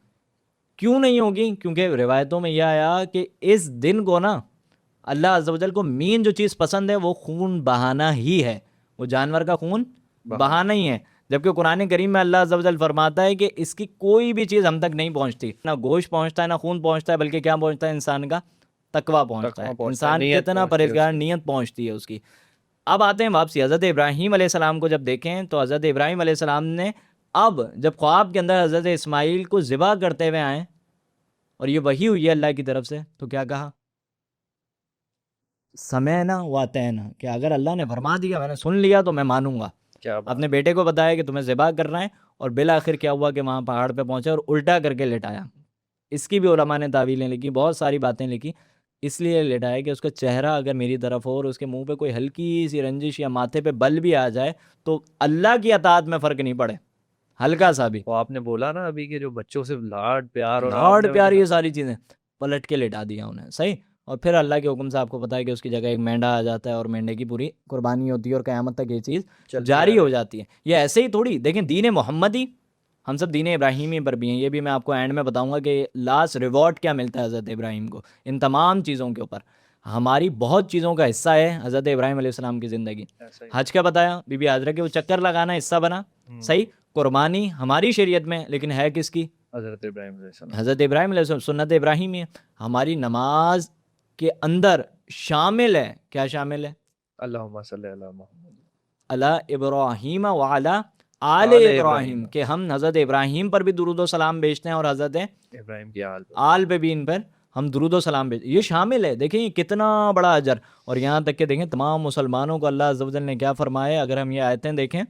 क्यों नहीं होगी? क्योंकि रिवायतों में यह आया कि इस दिन को ना अल्लाह अज़्ज़ा वजल को मेन जो चीज़ पसंद है वो खून बहाना ही है, वो जानवर का खून बहाना ही है। जबकि कुरान करीम में अल्लाह अज़्ज़ा वजल फरमाता है कि इसकी कोई भी चीज़ हम तक नहीं पहुंचती, ना गोश्त पहुंचता है ना खून पहुंचता है, बल्कि क्या पहुंचता है? इंसान का तकवा पहुंचता है। इंसान नियत कितना पहुंचती है परहेज़गार, उसकी। नियत पहुंचती है उसकी। अब आते हैं वापसी, हज़रत इब्राहीम अलैहिस्सलाम को जब देखें तो हज़रत इब्राहीम अलैहिस्सलाम ने अब जब ख्वाब के अंदर हज़रत इस्माइल को ज़िबा करते हुए आए और ये वही हुई है अल्लाह की तरफ से, तो क्या कहा? समय ना वाते ना, कि अगर अल्लाह ने फरमा दिया, मैंने सुन लिया तो मैं मानूंगा। क्या बात। अपने बेटे को बताया कि तुम्हें ज़िबा करना है और बिल आखिर क्या हुआ कि वहाँ पहाड़ पे पहुँचे और उल्टा करके लेटाया। इसकी भी उलमा ने तावीलें लिखी, बहुत सारी बातें लिखी। इसलिए लेटाया कि उसका चेहरा अगर मेरी तरफ हो और उसके मुंह पे कोई हल्की सी रंजिश या माथे पे बल भी आ जाए तो अल्लाह की अताअत में फ़र्क नहीं पड़े, हल्का सा भी। वो आपने बोला ना अभी के जो बच्चों से लाड प्यार, और लाड आपने प्यार ये सारी चीज़ें पलट के लेटा दिया उन्हें, सही। और फिर अल्लाह के हुक्म से आपको पता है कि उसकी जगह एक मेंढा आ जाता है और मेंढे की पूरी कुर्बानी होती है और क़यामत तक ये चीज़ चलती जारी आ हो रही। जाती है। ये ऐसे ही थोड़ी देखें, दीन मोहम्मदी, हम सब दीन इब्राहीमी पर भी हैं, ये भी मैं आपको एंड में बताऊंगा कि लास्ट रिवॉर्ड क्या मिलता है हज़रत इब्राहीम को इन तमाम चीज़ों के ऊपर। हमारी बहुत चीज़ों का हिस्सा है हज़रत इब्राहीम अलैहिस्सलाम की ज़िंदगी। ऐसा ही। हज का बताया, बीबी हाजरा के वो चक्कर लगाना हिस्सा बना, सही। कुर्बानी हमारी शरीयत में, लेकिन है किसकी? हजरत इब्राहिम अलैहिस्सलाम। हज़रत इब्राहीम अलैहिस्सलाम, सुन्नत इब्राहीमी है। हमारी नमाज के अंदर शामिल है, क्या शामिल है? अल्लाहुम्मा सल्ली अला मुहम्मद अला इब्राहीम व अला आल आले इब्राहीम, इब्राहिम। के हम हज़रत इब्राहीम पर भी दुरूद व सलाम भेजते हैं और हज़रत इब्राहिम की आल पर। आल पे भी इन पर हम दुरूद व सलाम भेज, ये शामिल है। देखें ये कितना बड़ा अजर। और यहाँ तक कि देखें तमाम मुसलमानों को अल्लाह अज़्ज़ा वजल ने क्या फ़रमाया, अगर हम ये आयतें देखें,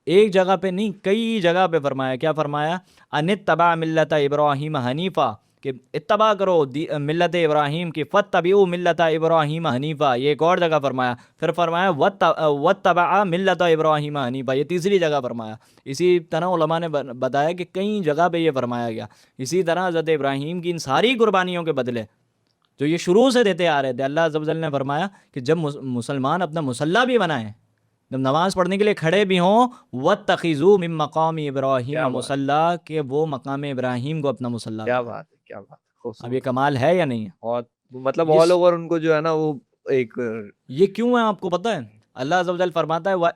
एक जगह पे नहीं कई जगह पे फरमाया। क्या फरमाया? अनित्तबा मिल्लत इब्राहीम हनीफ़ा, कि इत्तबा करो मिल्लत इब्राहीम की, फ़त्तबिऊ मिल्लत इब्राहीम हनीफ़ा, ये एक और जगह फरमाया। फिर फरमाया वत्तबा मिल्लत इब्राहीम हनीफ़ा, ये तीसरी जगह फरमाया। इसी तरह उलमा ने बताया कि कई जगह पे ये फरमाया गया। इसी तरह हज़रत इब्राहीम की इन सारी कुर्बानियों के बदले जो ये शुरू से देते आ रहे थे, अल्लाह अज़्ज़ा वजल ने फरमाया कि जब मुसलमान अपना मुसल्ला भी बनाएं, जब नमाज़ पढ़ने के लिए खड़े भी हों, वत्तखिज़ू मिन मक़ाम इब्राहीम क्या बात। मुसल्ला, के वो मकाम इब्राहीम को अपना मुसल्ला क्या बनाएं। बात है, क्या बात है, अब ये खूबसूरत। कमाल है या नहीं है? बहुत, मतलब ये ऑल ओवर उनको जो है ना वो एक ये क्यों है आपको पता है? अल्लाह अज़्ज़ा वजल फरमाता है व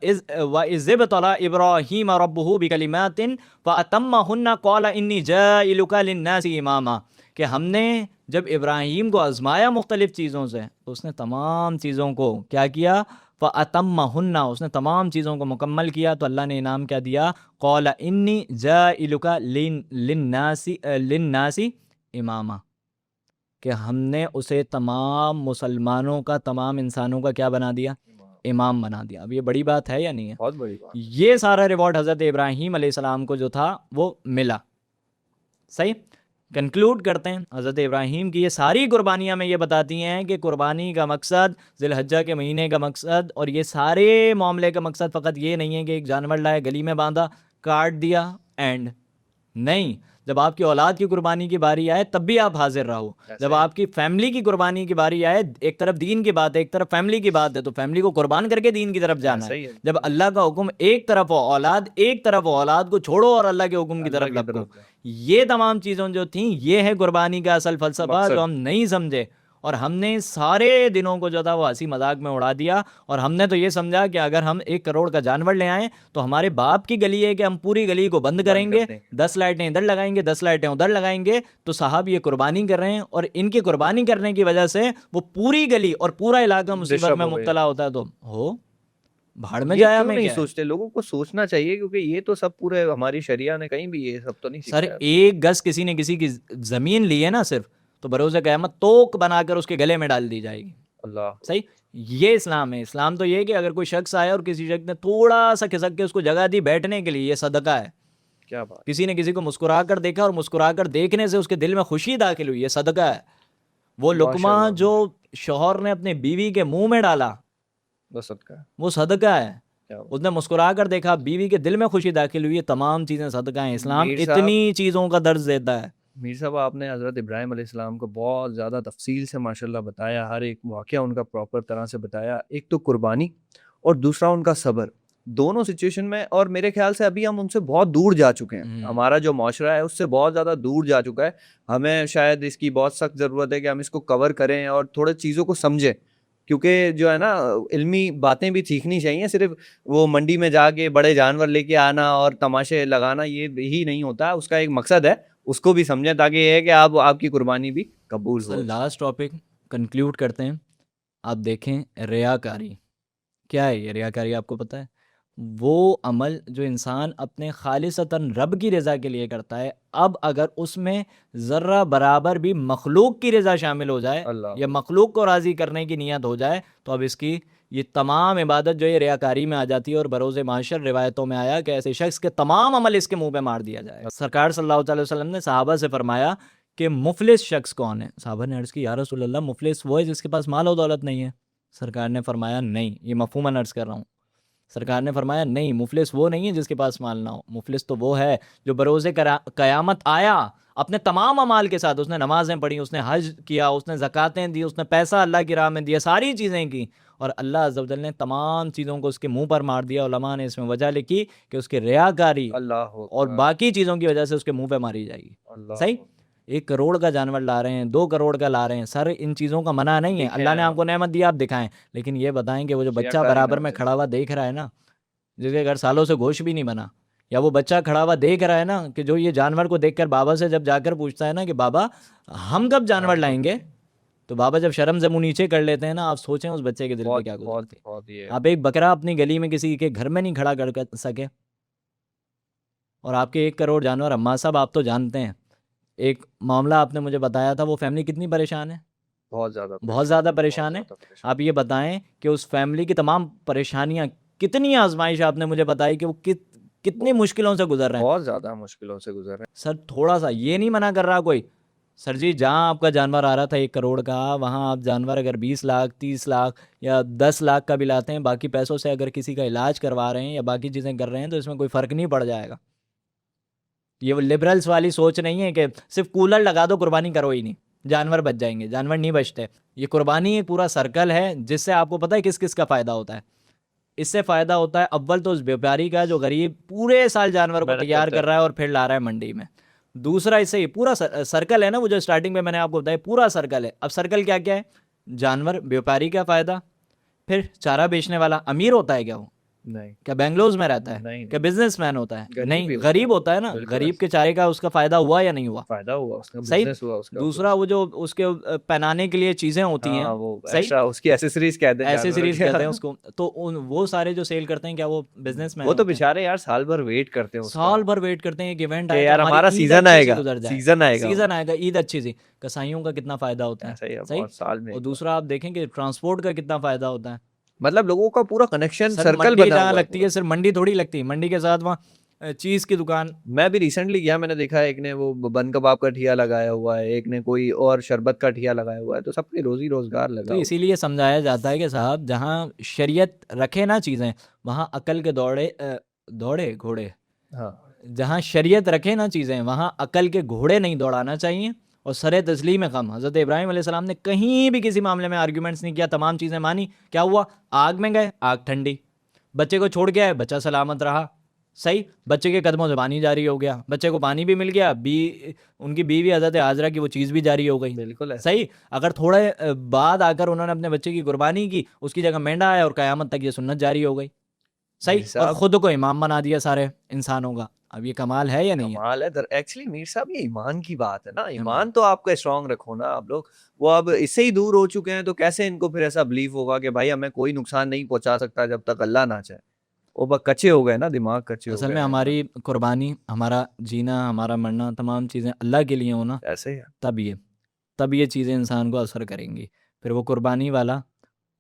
इज़्बतला इब्राहीम रब्बुहु बिकलिमातिन फ़अतम्महुन्ना क़ाल इन्नी जाइलुका लिन्नासि इमामा, कि हमने जब इब्राहीम को आज़माया मुख्तलिफ़ चीज़ों से, तो उसने तमाम चीज़ों को क्या किया? फ़अतम्महुन्ना, उसने तमाम चीज़ों को मुकम्मल किया। तो अल्लाह ने इनाम क्या दिया? क़ाल इन्नी जाइलुका लिन्नासि इमामा, कि हमने उसे तमाम मुसलमानों का, तमाम इंसानों का क्या बना दिया? इमाम बना दिया। अब ये बड़ी बात है या नहीं है? बहुत बड़ी बात। ये सारा रिवॉर्ड हज़रत इब्राहीम अलैहिस्सलाम को जो था वो मिला, सही। कंक्लूड करते हैं, हज़रत इब्राहीम की ये सारी कुर्बानियाँ में ये बताती हैं कि कुर्बानी का मकसद, ज़िलहज्जा के महीने का मकसद और ये सारे मामले का मकसद फ़कत ये नहीं है कि एक जानवर लाए, गली में बांधा, काट दिया, एंड नहीं। जब आपकी औलाद की कुर्बानी की बारी आए तब भी आप हाजिर रहो। जब आपकी फैमिली की कुर्बानी की बारी आए, एक तरफ दीन की बात है, एक तरफ फैमिली की बात है, तो फैमिली को कुर्बान करके दीन की तरफ जाना है। जब अल्लाह का हुक्म एक तरफ हो, औलाद एक तरफ हो, औलाद को छोड़ो और अल्लाह के हुक्म की तरफ लपको। ये तमाम चीज़ों जो थी, ये है कुर्बानी का असल फ़लसफ़ा, जो हम नहीं समझे और हमने सारे दिनों को जो था वो हंसी मजाक में उड़ा दिया। और हमने तो ये समझा कि अगर हम 1 करोड़ का जानवर ले आएँ तो हमारे बाप की गली है कि हम पूरी गली को बंद करेंगे, 10 लाइटें इधर लगाएंगे, 10 लाइटें उधर लगाएंगे। तो साहब ये कुर्बानी कर रहे हैं और इनकी कुर्बानी करने की वजह से वो पूरी गली और पूरा इलाका मुसीबत में मुब्तला होता है। तो हो भाड़ में जाया, मैं नहीं क्या सोचते, लोगों को सोचना चाहिए, क्योंकि ये तो सब पूरे हमारी शरिया ने कहीं भी ये सब तो नहीं सर, सिखाया। 1 गज किसी ने किसी की जमीन ली है ना सिर्फ, तो बरोज़ क़यामत तोक बनाकर उसके गले में डाल दी जाएगी। अल्लाह। सही, ये इस्लाम है। इस्लाम तो ये है कि अगर कोई शख्स आया और किसी शख्स ने थोड़ा सा खिसक के उसको जगह दी बैठने के लिए, ये सदका है। क्या बात। किसी ने किसी को मुस्कुरा कर देखा और मुस्कुरा कर देखने से उसके दिल में खुशी दाखिल हुई, ये सदका है। वो लुकमा माशाल्लाह, जो शौहर ने अपने बीवी के मुंह में डाला, वो सदका है। वो सदका है। क्या बात। उसने मुस्कुरा कर देखा, बीवी के दिल में खुशी दाखिल हुई, ये तमाम चीज़ें सदका हैं। इस्लाम मीर साहब, इतनी चीज़ों का दर्ज देता है। मीर साहब आपने हज़रत इब्राहीम अलैहिस्सलाम को बहुत ज़्यादा तफसील से माशाल्लाह बताया, हर एक वाक़या उनका प्रॉपर तरह से बताया। एक तो कुर्बानी और दूसरा उनका सब्र, दोनों सिचुएशन में। और मेरे ख़्याल से अभी हम उनसे बहुत दूर जा चुके हैं। हमारा जो माशरा है उससे बहुत ज़्यादा दूर जा चुका है। हमें शायद इसकी बहुत सख्त ज़रूरत है कि हम इसको कवर करें और थोड़े चीज़ों को समझें, क्योंकि जो है ना इल्मी बातें भी सीखनी चाहिए। सिर्फ वो मंडी में जाके बड़े जानवर लेके आना और तमाशे लगाना ये ही नहीं होता, उसका एक मकसद है, उसको भी समझें ताकि ये है कि आप आपकी कुर्बानी भी कबूल सर हो। लास्ट टॉपिक कंक्लूड करते हैं। आप देखें, रियाकारी क्या है? ये रियाकारी आपको पता है? वो अमल जो इंसान अपने खालिसतन रब की रज़ा के लिए करता है, अब अगर उसमें ज़र्रा बराबर भी मखलूक की रज़ा शामिल हो जाए अल्लाह। या मखलूक को राज़ी करने की नीयत हो जाए, तो अब इसकी ये तमाम इबादत जो है रियाकारी में आ जाती है। और बरोज़ माशर रिवायतों में आया कि ऐसे शख्स के तमाम अमल इसके मुंह पे मार दिया जाए। सरकार सल्लल्लाहु अलैहि वसल्लम ने सहाबा से फरमाया कि मुफलिस शख्स कौन है? सहाबा ने अर्ज़ की, या रसूल अल्लाह, मुफलिस वो है जिसके पास माल और दौलत नहीं है। सरकार ने फरमाया नहीं, ये मफ़हूमन अर्ज़ कर रहा हूँ। सरकार ने फरमाया नहीं, मुफलिस वो नहीं है जिसके पास माल ना हो। मुफलिस तो वो है जो बरोज़े क़यामत आया अपने तमाम अमाल के साथ, उसने नमाज़ें पढ़ी, उसने हज किया, उसने ज़कातें दी, उसने पैसा अल्लाह की राह में दिया, सारी चीज़ें की, और अल्लाह अज़्ज़ा व जल ने तमाम चीज़ों को उसके मुंह पर मार दिया। उलमा ने इसमें वजह लिखी कि उसकी रियाकारी अल्लाह और बाकी चीज़ों की वजह से उसके मुंह पे मारी जाएगी। अल्लाह। सही, 1 करोड़ का जानवर ला रहे हैं, 2 करोड़ का ला रहे हैं, सर इन चीज़ों का मना नहीं है। अल्लाह ने आपको नेमत दी, आप दिखाएं, लेकिन ये बताएं कि वो जो बच्चा रियाकारी बराबर ना में करें। खड़ा हुआ देख रहा है ना, जिसके घर सालों से गोश्त भी नहीं बना, या वो बच्चा खड़ा हुआ देख रहा है ना कि जो ये जानवर को देखकर बाबा से जब जाकर पूछता है ना कि बाबा हम कब जानवर लाएंगे, तो बाबा जब शर्म से मुंह नीचे कर लेते हैं ना, आप सोचें उस बच्चे के दिल पे बहुत क्या बहुत गुजरती है। बहुत ये आप एक बकरा अपनी गली में किसी के घर में नहीं खड़ा कर सके, और आपके 1 करोड़ जानवर। अम्मा साहब आप तो जानते हैं, एक मामला आपने मुझे बताया था, वो फैमिली कितनी परेशान है, बहुत ज़्यादा बहुत ज़्यादा बहुत परेशान है। ज़्यादा परेशान। आप ये बताएं कि उस फैमिली की तमाम परेशानियां, कितनी आजमाइश आपने मुझे बताई कि वो कितनी मुश्किलों से गुजर रहे हैं। बहुत ज़्यादा मुश्किलों से गुजर रहे हैं। सर थोड़ा सा ये नहीं मना कर रहा कोई, सर जी जहाँ आपका जानवर आ रहा था 1 करोड़ का, वहाँ आप जानवर अगर 20 लाख 30 लाख या 10 लाख का भी लाते हैं, बाकी पैसों से अगर किसी का इलाज करवा रहे हैं या बाकी चीज़ें कर रहे हैं, तो इसमें कोई फ़र्क नहीं पड़ जाएगा। ये वो लिबरल्स वाली सोच नहीं है कि सिर्फ कूलर लगा दो कुर्बानी करो ही नहीं, जानवर बच जाएंगे। जानवर नहीं बचते। ये कुर्बानी एक पूरा सर्कल है जिससे आपको पता है किस किस का फ़ायदा होता है। इससे फ़ायदा होता है अव्वल तो उस व्यापारी का जो गरीब पूरे साल जानवर को मेहनत तैयार करता कर रहा है और फिर ला रहा है मंडी में। दूसरा, इससे ये पूरा सर्कल है ना, वो जो स्टार्टिंग में मैंने आपको बताया, पूरा सर्कल है। अब सर्कल क्या क्या है? जानवर व्यापारी का फ़ायदा, फिर चारा बेचने वाला अमीर होता है क्या वो? नहीं, क्या बेंगलोर में रहता है? नहीं, क्या बिजनेसमैन होता है? गरीब नहीं, ही होता गरीब है। होता है ना। बिल्कुल गरीब ऐसा। के चारे का उसका फ़ायदा हुआ या नहीं हुआ? फ़ायदा हुआ उसका, सही। बिज़नेस हुआ उसका। दूसरा, वो जो उसके पहनाने के लिए चीज़ें होती हैं, हाँ, वो सही, एक्स्ट्रा उसकी एक्सेसरीज़ कहते हैं ऐसे जानवरों सीरीज की। कहते हैं उसको। तो उन वो सारे जो सेल करते हैं, क्या वो बिजनेसमैन वो तो होते हैं? बेचारे यार साल भर वेट करते हैं उसका साल भर वेट करते हैं एक इवेंट कि आए कि यार हमारी हमारा ईद सीज़न अच्छी सी आएगा, गुजर जाए। सीज़न आएगा। सीजन आएगा, ईद अच्छी सी। कसाईयों का कितना फ़ायदा होता है, ऐसा ही है, सही। बहुत साल में और एक बार। दूसरा आप देखें कि ट्रांसपोर्ट का कितना फ़ायदा होता है। मतलब लोगों का पूरा कनेक्शन सर सर्कल मंडी बना जहाँ हुआ है लगती पूरा। है, सिर्फ मंडी थोड़ी लगती है, मंडी के साथ वहाँ चीज़ की दुकान। मैं भी रिसेंटली गया, मैंने देखा एक ने वो बन कबाब का ठिया लगाया हुआ है, एक ने कोई और शरबत का ठिया लगाया हुआ है, तो सबके रोजी रोजगार लगा तो हुआ इसीलिए समझाया जाता है कि साहब जहाँ शरीयत रखे ना चीज़ें, वहाँ अकल के दौड़े घोड़े। है। हाँ, जहाँ शरीयत रखे ना चीज़ें, वहाँ अकल के घोड़े नहीं दौड़ाना चाहिए, और सरे तस्लीम कम। हज़रत इब्राहीम अलैहिस्सलाम ने कहीं भी किसी मामले में आर्ग्यूमेंट्स नहीं किया, तमाम चीज़ें मानी। क्या हुआ? आग में गए, आग ठंडी। बच्चे को छोड़ के आए, बच्चा सलामत रहा। सही, बच्चे के कदमों से पानी जारी हो गया, बच्चे को पानी भी मिल गया, उनकी बीवी हज़रत हाजरा की वो चीज़ भी जारी हो गई। बिल्कुल है। सही। अगर थोड़े बाद आकर उन्होंने अपने बच्चे की कुर्बानी की, उसकी जगह मेंढा आया और क़यामत तक ये सुन्नत जारी हो गई। सही। मीर और साहब, ख़ुद को इमाम बना दिया सारे इंसानों का। अब ये कमाल है या नहीं है? कमाल है। एक्चुअली मीर साहब ये ईमान की बात है ना, ईमान। ईमान तो आपका स्ट्रांग रखो ना आप लोग। वो अब इससे ही दूर हो चुके हैं, तो कैसे इनको फिर ऐसा बिलीव होगा कि भाई हमें कोई नुकसान नहीं पहुंचा सकता जब तक अल्लाह ना चाहे। वो बस कच्चे हो गए ना, दिमाग कच्चे हो असल गए में हैं। हमारी कुर्बानी, हमारा जीना, हमारा मरना, तमाम चीज़ें अल्लाह के लिए हो ना, ऐसे ही है। तब ये तब ये चीज़ें इंसान को असर करेंगी। फिर वो कुर्बानी वाला,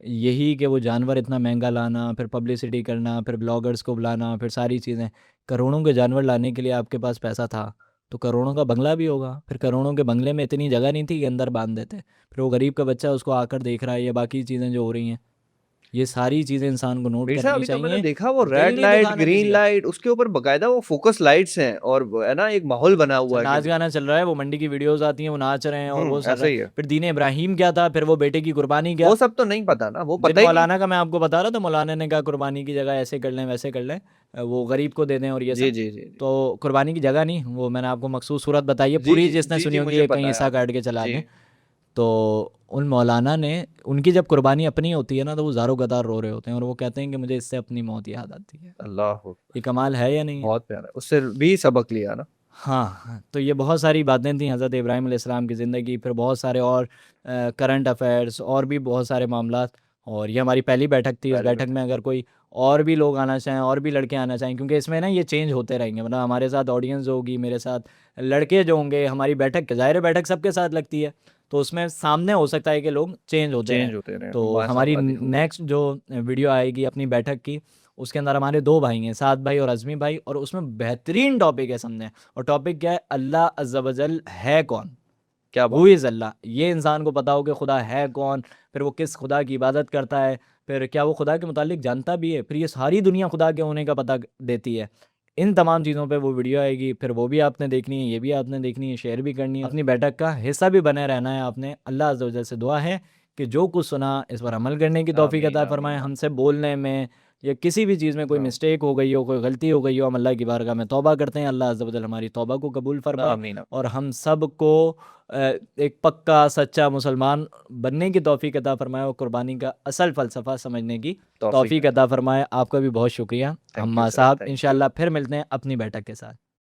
यही कि वो जानवर इतना महंगा लाना, फिर पब्लिसिटी करना, फिर ब्लॉगर्स को बुलाना, फिर सारी चीज़ें, करोड़ों के जानवर लाने के लिए आपके पास पैसा था तो करोड़ों का बंगला भी होगा। फिर करोड़ों के बंगले में इतनी जगह नहीं थी कि अंदर बांध देते। फिर वो गरीब का बच्चा उसको आकर देख रहा है, ये बाकी चीज़ें जो हो रही हैं, ये सारी चीज़ें इंसान को नोट मेरे साहब करनी अभी तो मैंने चाहिए। देखा वो दिल रेड नहीं लाइट दुखाना ग्रीन किसी का। लाइट उसके ऊपर बकायदा वो फोकस लाइट्स हैं और वो है ना एक माहौल बना अच्छा, हुआ है नाच कि गाना चल रहा है, वो मंडी की वीडियोस आती हैं, वो नाच रहे हैं और वो कर ऐसा रहे ही हैं। है। फिर दीन इब्राहिम क्या था, फिर वो बेटे की कुर्बानी क्या। वो सब तो नहीं पता ना, वो जिन पता ही नहीं। मौलाना का मैं आपको बता रहा था, मौलाना ने कहा कुर्बानी की जगह ऐसे कर लें वैसे कर लें, वो गरीब को दे दें और ये जी सब। जी जी जी तो कुर्बानी की जगह नहीं, वो मैंने आपको मखसूस सूरत बताई है, जी पूरी जी जिसने जी सुनी जी होगी मुझे ये कहीं पता है हिस्सा आप काट के चला जी दें। तो उन मौलाना ने, उनकी जब कुर्बानी अपनी होती है ना तो वो ज़ारो गदार रो रहे होते हैं और वो कहते हैं कि मुझे इससे अपनी मौत याद आती है। अल्लाह ये कमाल है या नहीं है? बहुत प्यारा, उससे भी सबक लिया ना। हाँ, तो ये बहुत सारी बातें थी हज़रत इब्राहीम अलैहिस्सलाम की ज़िंदगी, फिर बहुत सारे और करंट अफेयर्स और भी बहुत सारे मामलात। और ये हमारी पहली बैठक थी। इस पहले बैठक बैठे में अगर कोई और भी लोग आना चाहें और भी लड़के आना चाहें, क्योंकि इसमें ना ये चेंज होते रहेंगे, मतलब हमारे साथ ऑडियंस होगी, मेरे साथ लड़के जो होंगे, हमारी बैठक ज़ाहिर है बैठक सबके साथ लगती है, तो उसमें सामने हो सकता है कि लोग चेंज होते रहें। चेंज होते रहे, तो हमारी माशाल्लाह जी। नेक्स्ट जो वीडियो आएगी अपनी बैठक की, उसके अंदर हमारे 2 भाई हैं, साद भाई और अज़मी भाई, और उसमें बेहतरीन टॉपिक है सामने। और टॉपिक क्या है? अल्लाह अज़्ज़ा वजल है कौन? क्या हु बात। इज़ अल्लाह। ये इंसान को पता हो कि खुदा है कौन, फिर वो किस खुदा की इबादत करता है, फिर क्या वो खुदा के मुतालिक जानता भी है, फिर ये सारी दुनिया खुदा के होने का पता देती है। इन तमाम चीज़ों पे वो वीडियो आएगी, फिर वो भी आपने देखनी है, ये भी आपने देखनी है, शेयर भी करनी है, अपनी बैठक का हिस्सा भी बने रहना है आपने। अल्लाह अज़्ज़ा वजल से दुआ है कि जो कुछ सुना इस पर अमल करने की तौफ़ीक आमीन अता आमीन फ़रमाए। आमीन। हमसे बोलने में या किसी भी चीज़ में कोई हाँ, मिस्टेक हो गई हो, कोई गलती हो गई हो, हम अल्लाह की बारगाह में तौबा करते हैं, अल्लाह अज़्ज़ा वजल हमारी तौबा को कबूल फ़रमाए आमीन आमीन। और हम सब को एक पक्का सच्चा मुसलमान बनने की तौफ़ीक अता फ़रमाए और कुर्बानी का असल फ़लसफ़ा समझने की तौफीक तौफ़ीक अता फ़रमाए। आपका भी बहुत शुक्रिया थैंक यू अम्मा सर, साहब। Thank you. इंशाअल्लाह फिर मिलते हैं अपनी बैठक के साथ।